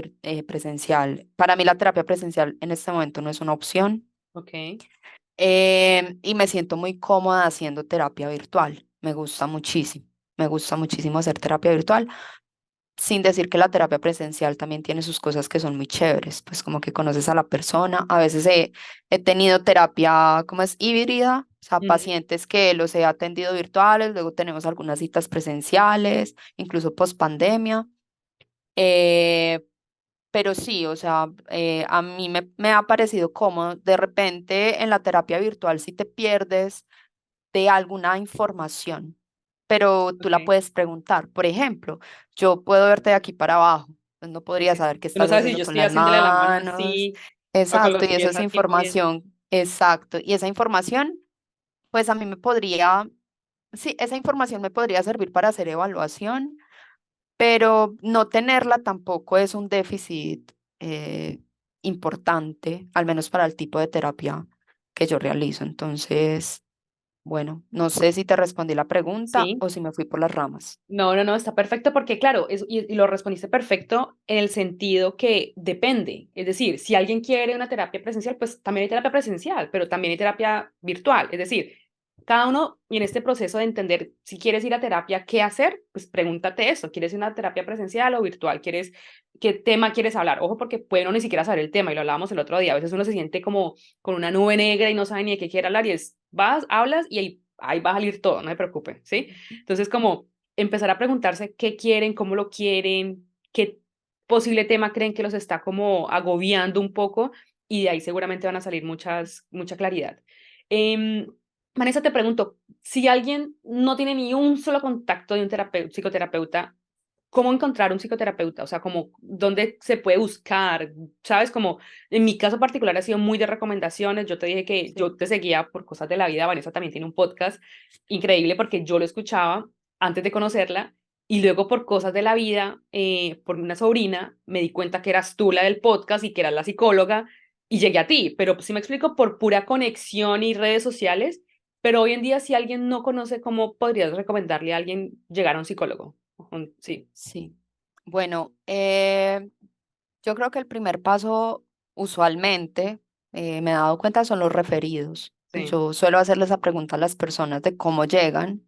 presencial, para mí la terapia presencial en este momento no es una opción, Ok, y me siento muy cómoda haciendo terapia virtual. Me gusta muchísimo hacer terapia virtual, sin decir que la terapia presencial también tiene sus cosas que son muy chéveres, pues como que conoces a la persona. A veces he tenido terapia como es híbrida, o sea, ujú, pacientes que los he atendido virtuales, luego tenemos algunas citas presenciales, incluso post pandemia. Eh, pero sí, o sea, a mí me ha parecido cómodo. De repente en la terapia virtual si te pierdes de alguna información, pero tú la ok, puedes preguntar. Por ejemplo, yo puedo verte de aquí para abajo, pues no podría ok. saber qué Tú no estás sabes si haciendo yo con estoy las haciéndole la mano manos. así o con Exacto, los y eso pies es así bien. información, exacto. Y esa información, pues a mí me podría, sí, esa información me podría servir para hacer evaluación, pero no tenerla tampoco es un déficit importante, al menos para el tipo de terapia que yo realizo. Entonces, bueno, no sé si te respondí la pregunta Sí. o si me fui por las ramas. No, no, no, está perfecto porque, claro, y lo respondiste perfecto en el sentido que depende. Es decir, si alguien quiere una terapia presencial, pues también hay terapia presencial, pero también hay terapia virtual. Es decir, cada uno, y en este proceso de entender si quieres ir a terapia, qué hacer, pues pregúntate eso. ¿Quieres ir a una terapia presencial o virtual? ¿Qué tema quieres hablar? Ojo, porque puede uno ni siquiera saber el tema, y lo hablábamos el otro día. A veces uno se siente como con una nube negra y no sabe ni de qué quiere hablar, y vas, hablas y ahí va a salir todo, no se preocupe, ¿sí? Entonces, como empezar a preguntarse qué quieren, cómo lo quieren, qué posible tema creen que los está como agobiando un poco, y de ahí seguramente van a salir mucha claridad. Em, Vanessa, te pregunto, si alguien no tiene ni un solo contacto de un psicoterapeuta, ¿cómo encontrar un psicoterapeuta? O sea, como dónde se puede buscar, ¿sabes? Como en mi caso particular ha sido muy de recomendaciones. Yo te dije que Sí. yo te seguía por cosas de la vida. Vanessa también tiene un podcast increíble porque yo lo escuchaba antes de conocerla, y luego por cosas de la vida, por una sobrina, me di cuenta que eras tú la del podcast y que eras la psicóloga, y llegué a ti, pero si me explico, por pura conexión y redes sociales. Pero hoy en día, si alguien no conoce, ¿cómo podrías recomendarle a alguien llegar a un psicólogo? Sí, Sí. Bueno, yo creo que el primer paso usualmente, me he dado cuenta, son los referidos. sí, Yo suelo hacerle esa pregunta a las personas de cómo llegan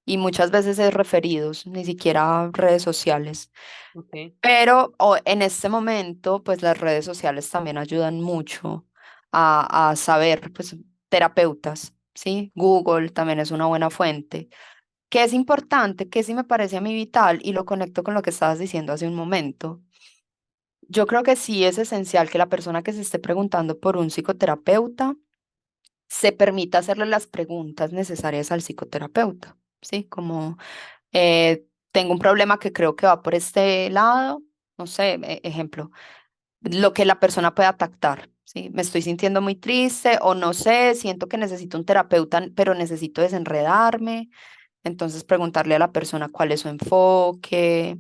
y muchas veces es referidos, ni siquiera redes sociales. ok, Pero en este momento, pues las redes sociales también ayudan mucho a saber, pues terapeutas, ¿sí? Google también es una buena fuente. ¿Qué es importante? ¿Qué sí me parece a mí vital? Y lo conecto con lo que estabas diciendo hace un momento. Yo creo que sí es esencial que la persona que se esté preguntando por un psicoterapeuta se permita hacerle las preguntas necesarias al psicoterapeuta, ¿sí? Como tengo un problema que creo que va por este lado, no sé, ejemplo, lo que la persona pueda tactar, ¿sí? Me estoy sintiendo muy triste o no sé, siento que necesito un terapeuta, pero necesito desenredarme. Entonces, preguntarle a la persona cuál es su enfoque,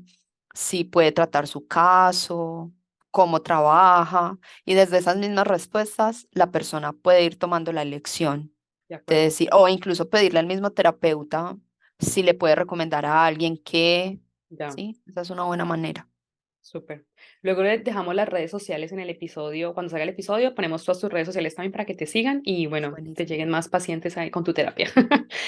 si puede tratar su caso, cómo trabaja, y desde esas mismas respuestas, la persona puede ir tomando la elección De de acuerdo. decir, o incluso pedirle al mismo terapeuta si le puede recomendar a alguien que, Ya. sí, esa es una buena manera. Súper. Luego le dejamos las redes sociales en el episodio. Cuando salga el episodio, ponemos todas tus redes sociales también para que te sigan y bueno, te Buenísimo, lleguen más pacientes ahí con tu terapia.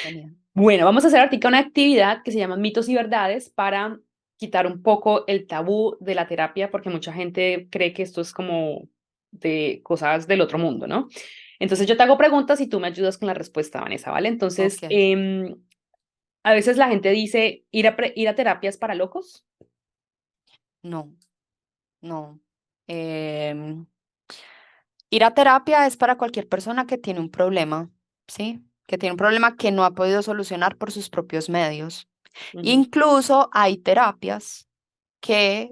genial. Bueno, vamos a hacer ahorita una actividad que se llama mitos y verdades para quitar un poco el tabú de la terapia, porque mucha gente cree que esto es como de cosas del otro mundo, ¿no? Entonces Sí, yo te hago preguntas y tú me ayudas con la respuesta, Vanessa, ¿vale? Entonces, ok, a veces la gente dice, ir a terapias para locos. no, no. Em, Ir a terapia es para cualquier persona que tiene un problema, ¿sí? Que tiene un problema que no ha podido solucionar por sus propios medios. Ujú. Incluso hay terapias que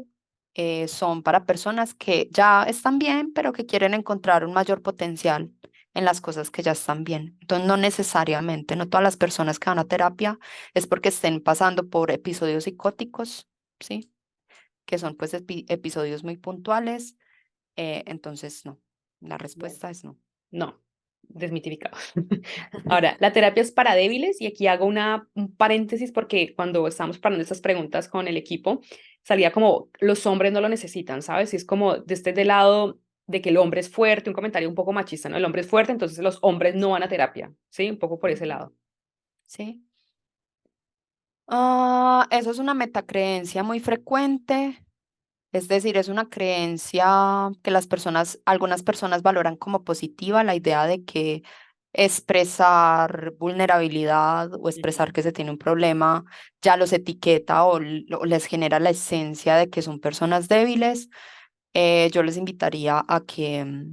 son para personas que ya están bien, pero que quieren encontrar un mayor potencial en las cosas que ya están bien. Entonces, no necesariamente, no todas las personas que van a terapia es porque estén pasando por episodios psicóticos, ¿sí? Que son pues episodios muy puntuales. Entonces, no, la Bueno, respuesta es no. no, desmitificado. Ahora, la terapia es para débiles y aquí hago un paréntesis porque cuando estábamos parando estas preguntas con el equipo, salía como los hombres no lo necesitan, ¿sabes? Y es como desde del lado de que el hombre es fuerte, un comentario un poco machista, ¿no? El hombre es fuerte, entonces los hombres no van a terapia, ¿sí? Un poco por ese Ujú. lado. Sí. Eso es una metacreencia muy frecuente, es decir, es una creencia que algunas personas valoran como positiva, la idea de que expresar vulnerabilidad o Ujú. expresar que se tiene un problema ya los etiqueta o les genera la esencia de que son personas débiles. Yo les invitaría a que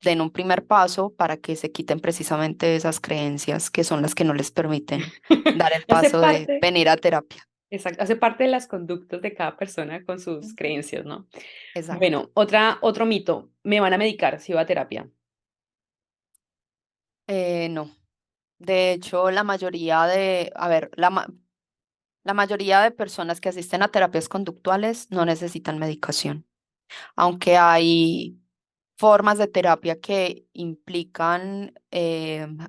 den un primer paso para que se quiten precisamente esas creencias que son las que no les permiten dar el Hace paso de parte, venir a terapia. exacto, hace parte de las conductas de cada persona con sus Ujú. creencias, ¿no? Exacto. Bueno, otro mito, me van a medicar si voy a terapia. No. De hecho, la mayoría de personas que asisten a terapias conductuales no necesitan medicación, aunque hay formas de terapia que implican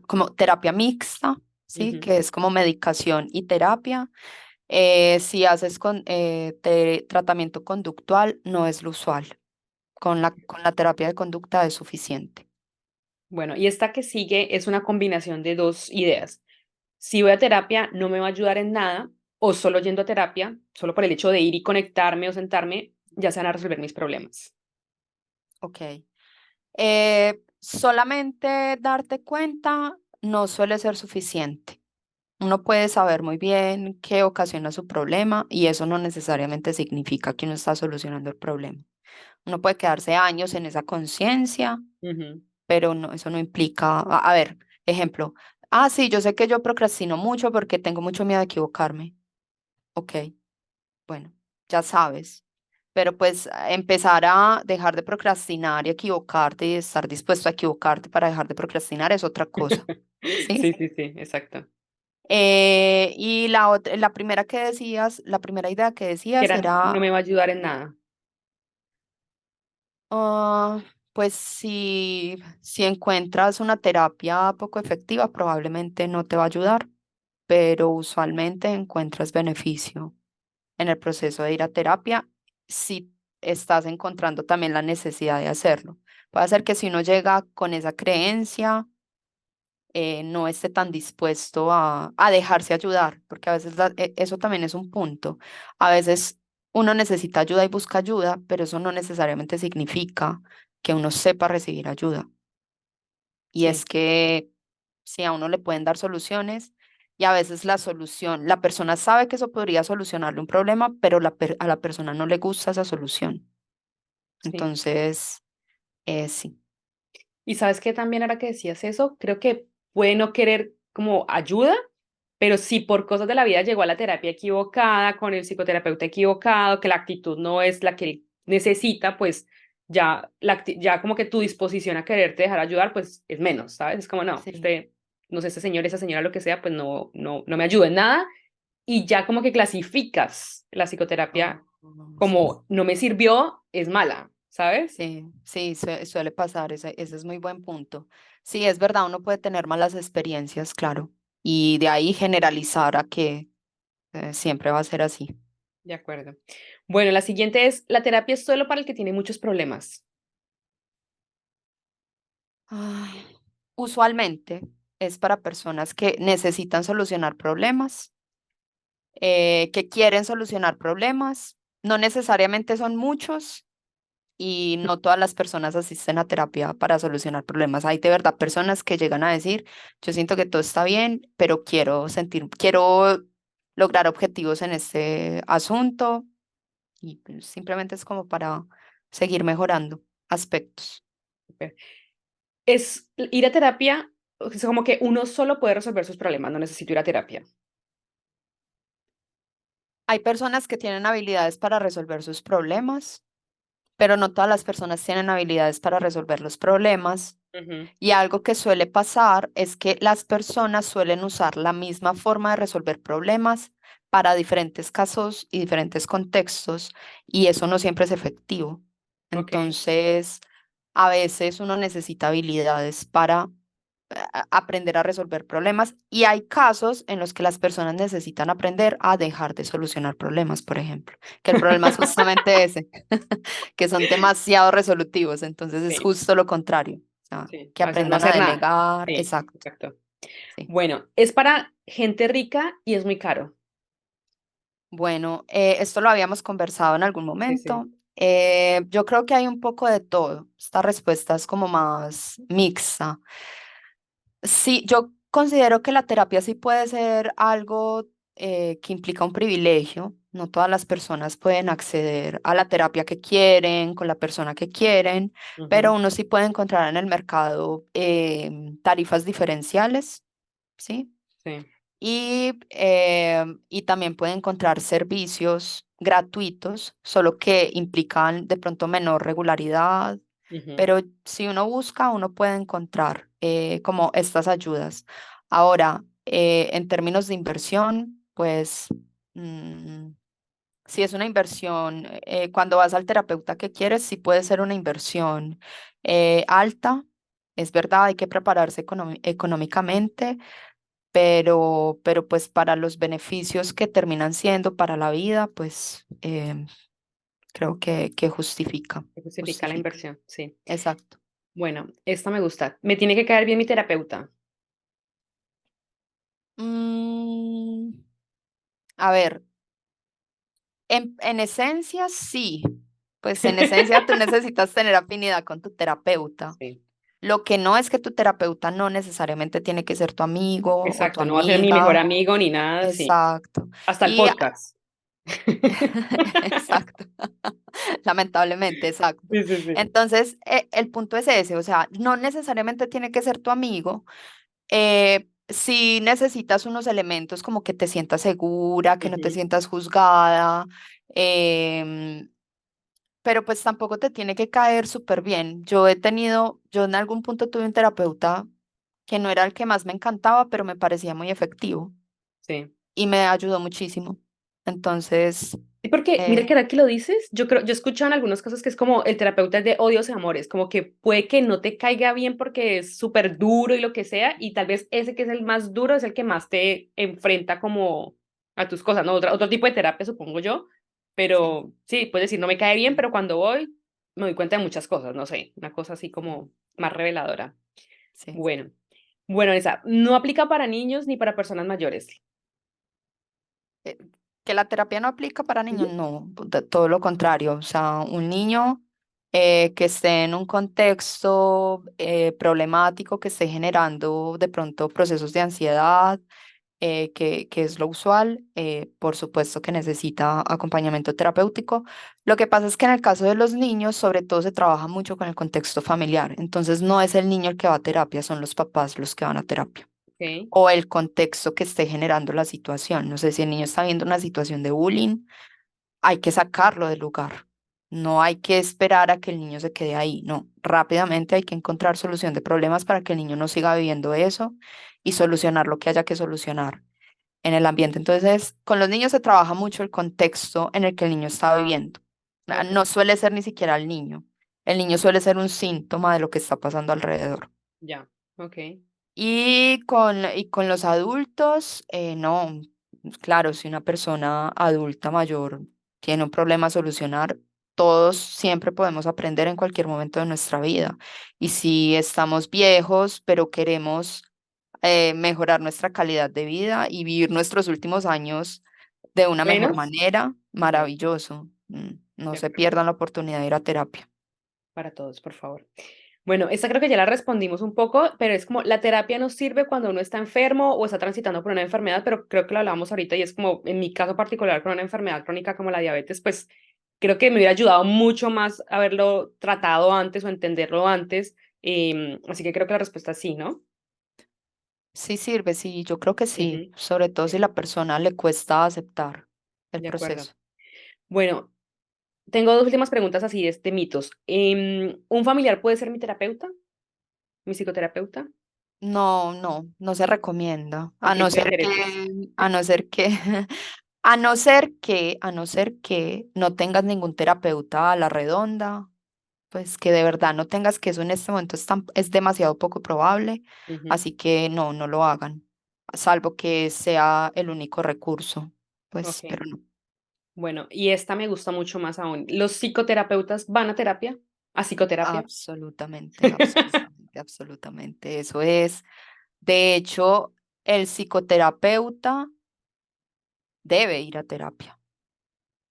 como terapia mixta, ¿sí? Ujú. Que es como medicación y terapia. Si haces tratamiento conductual, no es lo usual. Con la terapia de conducta es suficiente. Bueno, y esta que sigue es una combinación de dos ideas. Si voy a terapia, no me va a ayudar en nada, o solo yendo a terapia, solo por el hecho de ir y conectarme o sentarme, ya se van a resolver mis problemas. Ok. Solamente darte cuenta no suele ser suficiente. Uno puede saber muy bien qué ocasiona su problema y eso no necesariamente significa que uno está solucionando el problema. Uno puede quedarse años en esa conciencia, Ujú. pero no, eso no implica, a ver, ejemplo, sí, yo sé que yo procrastino mucho porque tengo mucho miedo de equivocarme. Ok, bueno, ya sabes, pero pues empezar a dejar de procrastinar y equivocarte y estar dispuesto a equivocarte para dejar de procrastinar es otra cosa, ¿sí? Sí, sí, sí, exacto. Y la primera idea que Que decías era, no era, me va a ayudar en nada. ah, pues si encuentras una terapia poco efectiva, probablemente no te va a ayudar, pero usualmente encuentras beneficio en el proceso de ir a terapia si estás encontrando también la necesidad de hacerlo. Puede ser que si uno llega con esa creencia, no esté tan dispuesto a dejarse ayudar, porque a veces eso también es un punto. A veces uno necesita ayuda y busca ayuda, pero eso no necesariamente significa que uno sepa recibir ayuda. y Sí, es que sí, a uno le pueden dar soluciones y a veces la solución, la persona sabe que eso podría solucionarle un problema, pero a la persona no le gusta esa solución. sí. Entonces, sí, Y sabes que también ahora que decías eso, creo que puede no querer como ayuda, pero si por cosas de la vida llegó a la terapia equivocada, con el psicoterapeuta equivocado, que la actitud no es la que él necesita, pues ya, ya como que tu disposición a quererte dejar ayudar, pues es menos, ¿sabes? Es como, no, sí. este, no sé, este señor, esa señora, lo que sea, pues no me ayuda en nada. Y ya como que clasificas la Oh, psicoterapia sí. como no me sirvió, es mala, ¿sabes? Sí, sí, suele pasar, ese es muy buen punto. Sí, es verdad, uno puede tener malas experiencias, claro, y de ahí generalizar a que siempre va a ser así. De acuerdo. Bueno, la siguiente es, la terapia es solo para el que tiene muchos problemas. Ay, usualmente es para personas que necesitan solucionar problemas, que quieren solucionar problemas, no necesariamente son muchos y no todas las personas asisten a terapia para solucionar problemas. Hay de verdad personas que llegan a decir, yo siento que todo está bien, pero quiero lograr objetivos en este asunto y pues, simplemente es como para seguir mejorando aspectos. Súper. Es ir a terapia, es como que uno solo puede resolver sus problemas, no necesito ir a terapia. Hay personas que tienen habilidades para resolver sus problemas, pero no todas las personas tienen habilidades para resolver los problemas. Ujú. Y algo que suele pasar es que las personas suelen usar la misma forma de resolver problemas para diferentes casos y diferentes contextos, y eso no siempre es efectivo. Ok, Entonces, a veces uno necesita habilidades para aprender a resolver problemas y hay casos en los que las personas necesitan aprender a dejar de solucionar problemas, por ejemplo, que el problema es justamente ese, que son demasiado resolutivos, entonces es sí, justo lo contrario, o sea, sí, que no aprendan a hacer nada. delegar, Sí, exacto, exacto. sí. Bueno, es para gente rica y es muy caro. Bueno, esto lo habíamos conversado en algún Sí, sí. momento. Yo creo que hay un poco de todo. Esta respuesta es como más mixta. Sí, yo considero que la terapia sí puede ser algo que implica un privilegio. No todas las personas pueden acceder a la terapia que quieren, con la persona que quieren, pero Ujú. uno sí puede encontrar en el mercado tarifas diferenciales, ¿sí? Sí. Y también puede encontrar servicios gratuitos, solo que implican de pronto menor regularidad, Ujú. pero si uno busca, uno puede encontrar como estas ayudas. Ahora, en términos de inversión, pues mm, si es una inversión, cuando vas al terapeuta que quieres, sí puede ser una inversión alta. Es verdad, hay que prepararse económicamente, pero pues para los beneficios que terminan siendo para la vida, pues creo que justifica, Se justifica la justifica. inversión, sí. Exacto. Bueno, esta me gusta. Me tiene que caer bien mi terapeuta. Mm, a ver, en esencia sí, pues en esencia tú necesitas tener afinidad con tu terapeuta. Sí, Lo que no es que tu terapeuta no necesariamente tiene que ser tu amigo o tu exacto. No va a ser mi mejor amiga. amigo ni nada, sí. Exacto. Hasta el Y podcast. exacto. Lamentablemente, exacto. Sí, sí, sí. Entonces, el punto es ese, o sea, no necesariamente tiene que ser tu amigo. Si necesitas unos elementos como que te sientas segura, que no te Ujú. sientas juzgada, em, pero pues tampoco te tiene que caer súper bien. Yo en algún punto tuve un terapeuta que no era el que más me encantaba, pero me parecía muy efectivo Sí. y me ayudó muchísimo. Entonces, Sí, porque mira eh, que ahora que lo dices, yo creo, yo he escuchado en algunos casos que es como el terapeuta es de odios y amores, como que puede que no te caiga bien porque es súper duro y lo que sea, y tal vez ese que es el más duro es el que más te enfrenta como a tus cosas, ¿no? Otro tipo de terapia, supongo yo, sí, pero sí, puedes decir, no me cae bien, pero cuando voy me doy cuenta de muchas cosas, no sé, una cosa así sí, como más reveladora. sí. Bueno, bueno, esa no aplica para niños ni para personas mayores. eh, que la terapia no aplica para niños, Ujú. no, todo lo contrario. O sea, un niño, que esté en un contexto problemático, que esté generando de pronto procesos de ansiedad, que es lo usual, por supuesto que necesita acompañamiento terapéutico. Lo que pasa es que en el caso de los niños, sobre todo se trabaja mucho con el contexto familiar, entonces no es el niño el que va a terapia, son los papás los que van a terapia. Ok, O el contexto que esté generando la situación. No sé si el niño está viendo una situación de bullying, hay que sacarlo del lugar. No hay que esperar a que el niño se quede ahí, no, rápidamente hay que encontrar solución de problemas para que el niño no siga viviendo eso y solucionar lo que haya que solucionar en el ambiente. Entonces, con los niños se trabaja mucho el contexto en el que el niño está viviendo. ok, No suele ser ni siquiera el niño suele ser un síntoma de lo que está pasando alrededor. ya, ok. Y con los adultos, no, claro, si una persona adulta mayor tiene un problema a solucionar, todos siempre podemos aprender en cualquier momento de nuestra vida. Y si estamos viejos, pero queremos mejorar nuestra calidad de vida y vivir nuestros últimos años de una mejor Menos, manera, ya, maravilloso. No de se acuerdo. pierdan la oportunidad de ir a terapia. Para todos, por favor. Bueno, esta creo que ya la respondimos un poco, pero es como la terapia nos sirve cuando uno está enfermo o está transitando por una enfermedad, pero creo que lo hablamos ahorita y es como en mi caso particular con una enfermedad crónica como la diabetes, pues creo que me hubiera ayudado mucho más haberlo tratado antes o entenderlo antes. Así que creo que la respuesta es sí, ¿no? Sí sirve, sí, yo creo que sí, Ujú, sobre todo si sí, la persona le cuesta aceptar el de acuerdo. proceso. Bueno, tengo dos últimas preguntas así de mitos. ¿Un familiar puede ser mi terapeuta, mi psicoterapeuta? No, no, no se recomienda, Ok, puede ser X. a no ser que, a no ser que no tengas ningún terapeuta a la redonda, pues que de verdad no tengas, que eso en este momento es demasiado poco probable, Ujú, así que no, no lo hagan, salvo que sea el único recurso, pues, ok. pero no. Bueno, y esta me gusta mucho más aún. ¿Los psicoterapeutas van a terapia? ¿A psicoterapia? Absolutamente, absolutamente, absolutamente. Eso es. De hecho, el psicoterapeuta debe ir a terapia,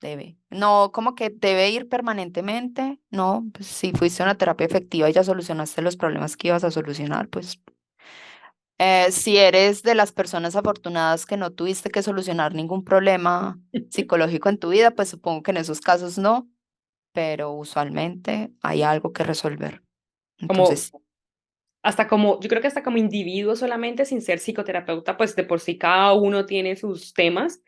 debe. No, como que debe ir permanentemente, no, pues si fuiste a una terapia efectiva y ya solucionaste los problemas que ibas a solucionar, pues si eres de las personas afortunadas que no tuviste que solucionar ningún problema psicológico en tu vida, pues supongo que en esos casos no, pero usualmente hay algo que resolver. Como, Entonces, hasta como, yo creo que hasta como individuo solamente, sin ser psicoterapeuta, pues de por sí cada uno tiene sus temas.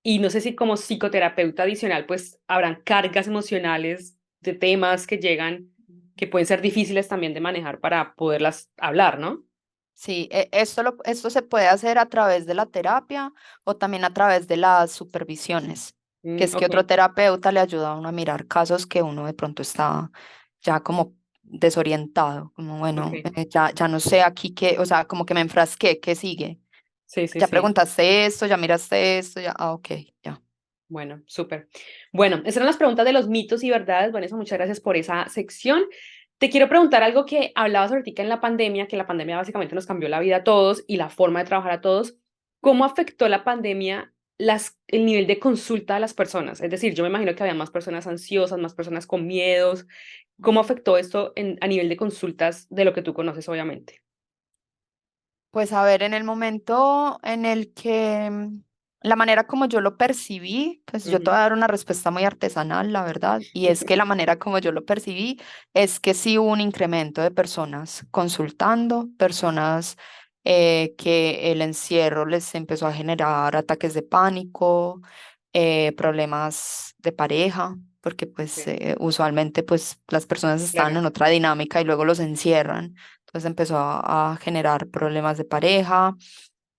Y no sé si como psicoterapeuta adicional, pues habrán cargas emocionales de temas que llegan, que pueden ser difíciles también de manejar para poderlas hablar, ¿no? sí, esto se puede hacer a través de la terapia o también a través de las supervisiones, que es que Ok, otro terapeuta le ayuda a uno a mirar casos que uno de pronto está ya como desorientado, como bueno, ok. ya no sé aquí qué, o sea, como que me enfrasqué, ¿qué sigue? Sí, sí, Ya sí. preguntaste esto, ya miraste esto, ya, ok, ya. Bueno, súper. Bueno, esas eran las preguntas de los mitos y verdades. Vanessa, muchas gracias por esa sección. Te quiero preguntar algo que hablabas ahorita en la pandemia, que la pandemia básicamente nos cambió la vida a todos y la forma de trabajar a todos. ¿Cómo afectó la pandemia el nivel de consulta de las personas? Es decir, yo me imagino que había más personas ansiosas, más personas con miedos. ¿Cómo afectó esto a nivel de consultas de lo que tú conoces, obviamente? Pues a ver, en el momento en el que la manera como yo lo percibí, pues yo te voy Ujú. a dar una respuesta muy artesanal, la verdad, y es que la manera como yo lo percibí es que sí hubo un incremento de personas consultando, personas que el encierro les empezó a generar ataques de pánico, problemas de pareja, porque pues Ok, usualmente pues las personas están claro, en otra dinámica y luego los encierran. Entonces empezó a generar problemas de pareja.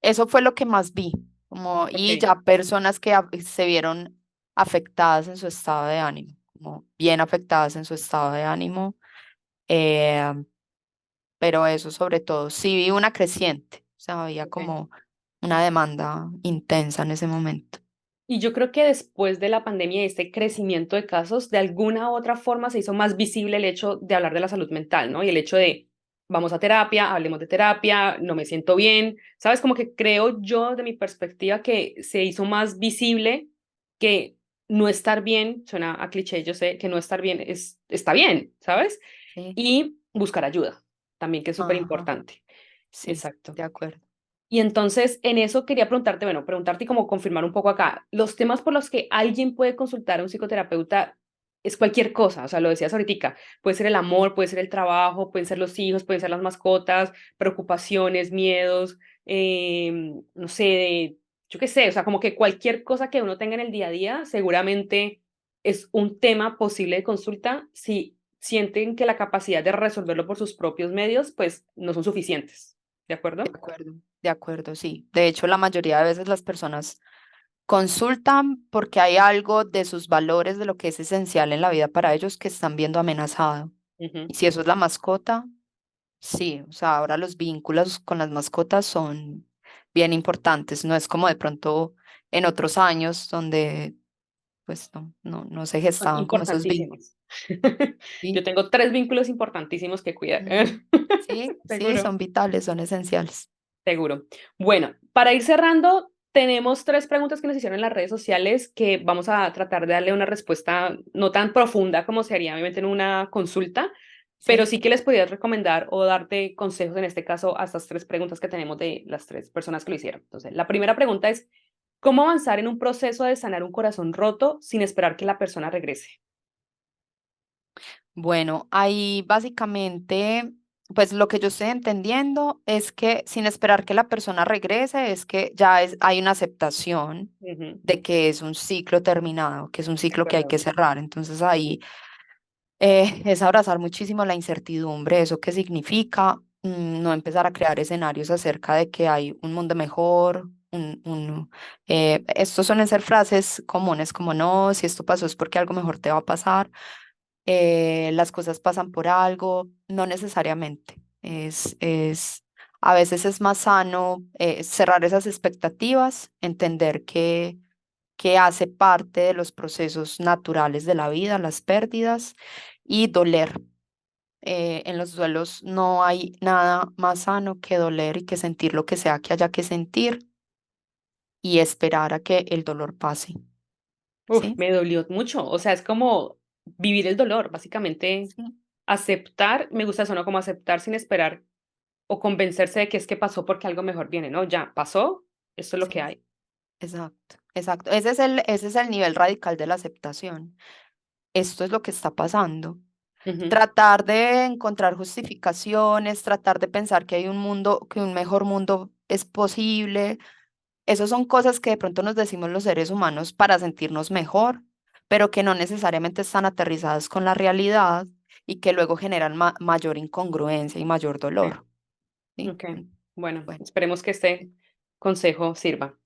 Eso fue lo que más vi, como, y ok. ya personas que se vieron afectadas en su estado de ánimo, como bien afectadas en su estado de ánimo. eh, pero eso sobre todo, sí vi una creciente, o sea, había Ok. como una demanda intensa en ese momento. Y yo creo que después de la pandemia y este crecimiento de casos, de alguna u otra forma se hizo más visible el hecho de hablar de la salud mental, ¿no? Y el hecho de, vamos a terapia, hablemos de terapia, no me siento bien, ¿sabes? Como que creo yo, de mi perspectiva, que se hizo más visible que no estar bien, suena a cliché, yo sé que no estar bien está bien, ¿sabes? Sí. Y buscar ayuda, también que es súper Ajá. importante. Sí, Exacto. de acuerdo. Y entonces en eso quería preguntarte, bueno, preguntarte y como confirmar un poco acá, los temas por los que alguien puede consultar a un psicoterapeuta es cualquier cosa, o sea, lo decías ahorita, puede ser el amor, puede ser el trabajo, pueden ser los hijos, pueden ser las mascotas, preocupaciones, miedos, no sé, yo qué sé, o sea, como que cualquier cosa que uno tenga en el día a día, seguramente es un tema posible de consulta si sienten que la capacidad de resolverlo por sus propios medios, pues no son suficientes, ¿de acuerdo? De acuerdo, sí. De hecho, la mayoría de veces las personas consultan porque hay algo de sus valores, de lo que es esencial en la vida para ellos que están viendo amenazado. Ujú. Y si eso es la mascota, sí, o sea, ahora los vínculos con las mascotas son bien importantes. No es como de pronto en otros años donde pues no se Son gestaban como esos vínculos. importantísimos. Yo Sí, tengo 3 vínculos importantísimos que cuidar. ujú, sí, sí, Seguro, son vitales, son esenciales. seguro. Bueno, para ir cerrando, tenemos 3 preguntas que nos hicieron en las redes sociales que vamos a tratar de darle una respuesta no tan profunda como se haría obviamente en una consulta, pero Sí. sí que les podría recomendar o darte consejos en este caso a estas 3 preguntas que tenemos de las 3 personas que lo hicieron. Entonces, la primera pregunta es, ¿cómo avanzar en un proceso de sanar un corazón roto sin esperar que la persona regrese? Bueno, ahí básicamente, pues lo que yo estoy entendiendo es que sin esperar que la persona regrese, es que ya hay una aceptación Ujú, de que es un ciclo terminado, que es un de ciclo que hay acuerdo. que cerrar. Entonces ahí es abrazar muchísimo la incertidumbre, eso qué significa, no empezar a crear escenarios acerca de que hay un mundo mejor. Estos suelen ser frases comunes como no, si esto pasó es porque algo mejor te va a pasar, las cosas pasan por algo, no necesariamente. A veces es más sano cerrar esas expectativas, entender que hace parte de los procesos naturales de la vida, las pérdidas y doler. En los duelos no hay nada más sano que doler y que sentir lo que sea que haya que sentir y esperar a que el dolor pase, Uf, ¿sí? me dolió mucho. O sea, es como vivir el dolor, básicamente Sí, aceptar, me gusta eso, ¿no? Como aceptar sin esperar o convencerse de que es que pasó porque algo mejor viene, ¿no? Ya pasó, esto es lo que sí. hay. Exacto, exacto. Ese es el nivel radical de la aceptación. Esto es lo que está pasando. Ujú, Tratar de encontrar justificaciones, tratar de pensar que hay un mundo, que un mejor mundo es posible. Esas son cosas que de pronto nos decimos los seres humanos para sentirnos mejor, pero que no necesariamente están aterrizadas con la realidad y que luego generan mayor incongruencia y mayor ok, dolor. ¿Sí? ok. Bueno, Bueno. esperemos que este consejo sirva.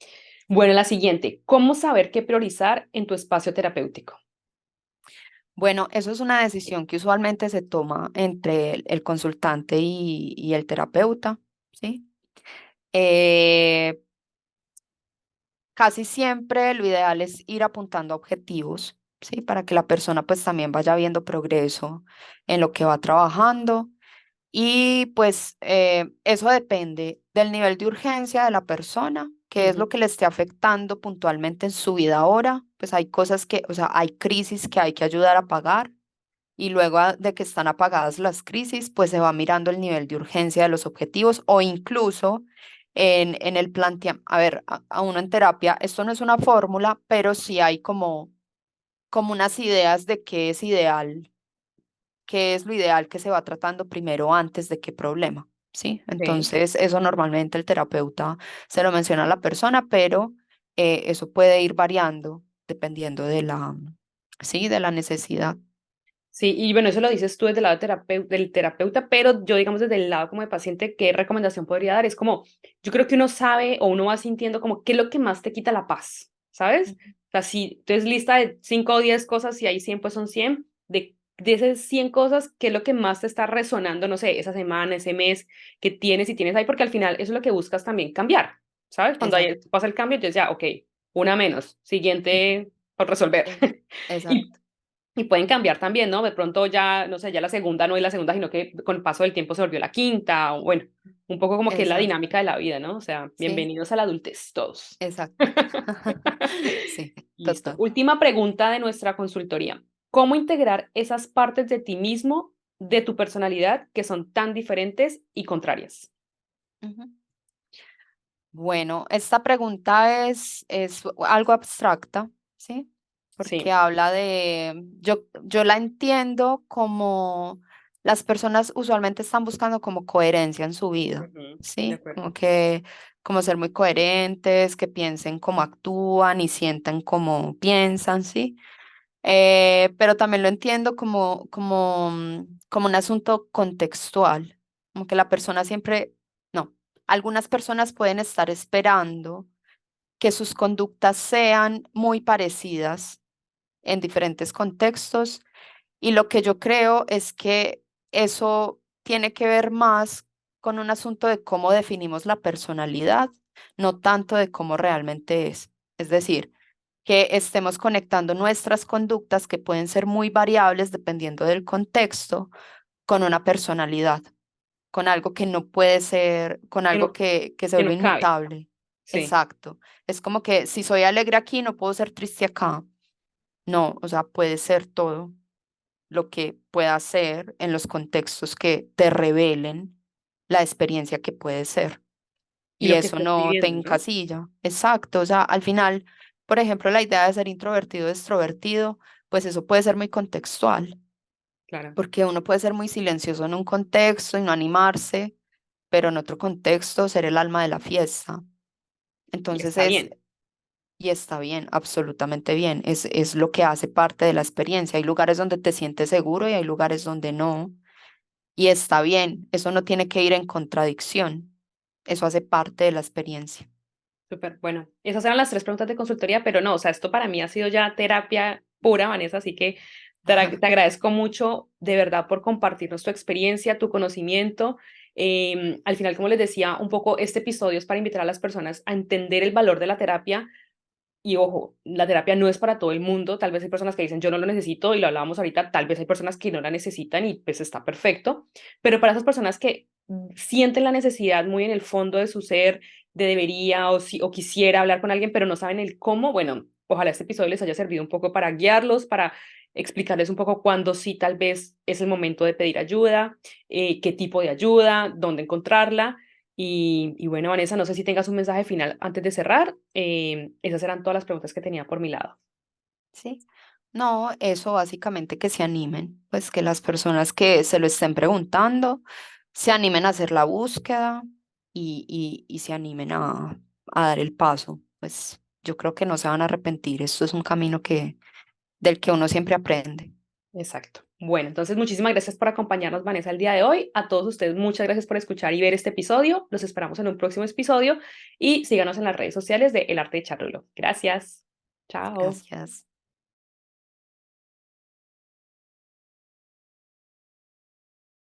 Bueno, la siguiente, ¿cómo saber qué priorizar en tu espacio terapéutico? Bueno, eso es una decisión que usualmente se toma entre el consultante y el terapeuta, ¿sí? Eh, Casi siempre lo ideal es ir apuntando a objetivos, ¿sí? Para que la persona pues también vaya viendo progreso en lo que va trabajando. Y pues eso depende del nivel de urgencia de la persona, qué es lo Ujú, que le esté afectando puntualmente en su vida ahora. Pues hay cosas que, o sea, hay crisis que hay que ayudar a pagar y luego de que están apagadas las crisis, pues se va mirando el nivel de urgencia de los objetivos o incluso en el planteamiento, a ver, a uno en terapia, esto no es una fórmula, pero sí hay como unas ideas de qué es lo ideal que se va tratando primero antes de qué problema, ¿sí? ok. Entonces, eso normalmente el terapeuta se lo menciona a la persona, pero eso puede ir variando dependiendo sí, de la necesidad. Sí, y bueno, eso lo dices tú desde el lado del terapeuta, pero yo, digamos, desde el lado como de paciente, ¿qué recomendación podría dar? Es como, yo creo que uno sabe o uno va sintiendo como qué es lo que más te quita la paz, ¿sabes? Ujú. O sea, si tú tienes lista de 5 o 10 cosas, si hay 100 pues son 100 de esas 100 cosas, ¿qué es lo que más te está resonando, no sé, esa semana, ese mes que tienes y tienes ahí? Porque al final eso es lo que buscas también cambiar, ¿sabes? Cuando Exacto, pasa el cambio, entonces ya, ok, una menos, siguiente por resolver. eh, Y exacto. Y pueden cambiar también, ¿no? De pronto ya, no sé, ya la segunda no es la segunda, sino que con el paso del tiempo se volvió la quinta, o bueno, un poco como que es la Exacto, dinámica de la vida, ¿no? O sea, sí, bienvenidos a la adultez todos. exacto. Sí, Listo. total. Última pregunta de nuestra consultoría. ¿Cómo integrar esas partes de ti mismo, de tu personalidad, que son tan diferentes y contrarias? Ujú. Bueno, esta pregunta es algo abstracta, ¿sí? Porque Sí. habla de, yo la entiendo como las personas usualmente están buscando como coherencia en su vida, Ujú, de ¿sí? acuerdo. Como ser muy coherentes, que piensen como actúan y sientan como piensan, ¿sí? Pero también lo entiendo como un asunto contextual, como que la persona siempre, no, algunas personas pueden estar esperando que sus conductas sean muy parecidas en diferentes contextos y lo que yo creo es que eso tiene que ver más con un asunto de cómo definimos la personalidad, no tanto de cómo realmente es. Es decir, que estemos conectando nuestras conductas que pueden ser muy variables dependiendo del contexto con una personalidad, con algo que no puede ser, con Que algo no, que se que vuelve no cabe. inmutable. Sí. Exacto. Es como que si soy alegre aquí, no puedo ser triste acá. No, o sea, puede ser todo lo que pueda ser en los contextos que te revelen la experiencia que puede ser. Y Y lo que eso estás no te viviendo, ¿no? encasilla. Exacto. O sea, al final, por ejemplo, la idea de ser introvertido o extrovertido, pues eso puede ser muy contextual, Claro. porque uno puede ser muy silencioso en un contexto y no animarse, pero en otro contexto ser el alma de la fiesta. Y Entonces está bien. y está bien, absolutamente bien. Es lo que hace parte de la experiencia. Hay lugares donde te sientes seguro y hay lugares donde no. Y está bien, eso no tiene que ir en contradicción. Eso hace parte de la experiencia. Súper, bueno, esas eran las tres preguntas de consultoría, pero no, o sea, esto para mí ha sido ya terapia pura, Vanessa, así que te agradezco mucho de verdad por compartirnos tu experiencia, tu conocimiento. Al final, como les decía, un poco este episodio es para invitar a las personas a entender el valor de la terapia. Y ojo, la terapia no es para todo el mundo. Tal vez hay personas que dicen yo no lo necesito y lo hablábamos ahorita. Tal vez hay personas que no la necesitan y pues está perfecto. Pero para esas personas que sienten la necesidad muy en el fondo de su ser, de debería o, si, o quisiera hablar con alguien, pero no saben el cómo, bueno, ojalá este episodio les haya servido un poco para guiarlos, para explicarles un poco cuándo sí tal vez es el momento de pedir ayuda, qué tipo de ayuda, dónde encontrarla. Y bueno, Vanessa, no sé si tengas un mensaje final antes de cerrar. Esas eran todas las preguntas que tenía por mi lado. ¿Sí? No, eso básicamente que se animen, pues que las personas que se lo estén preguntando se animen a hacer la búsqueda y se animen a dar el paso. Pues yo creo que no se van a arrepentir. Esto es un camino del que uno siempre aprende. Exacto. Bueno, entonces muchísimas gracias por acompañarnos, Vanessa, el día de hoy. A todos ustedes, muchas gracias por escuchar y ver este episodio. Los esperamos en un próximo episodio y síganos en las redes sociales de El Arte de Charrulo. Gracias. Chao. Gracias.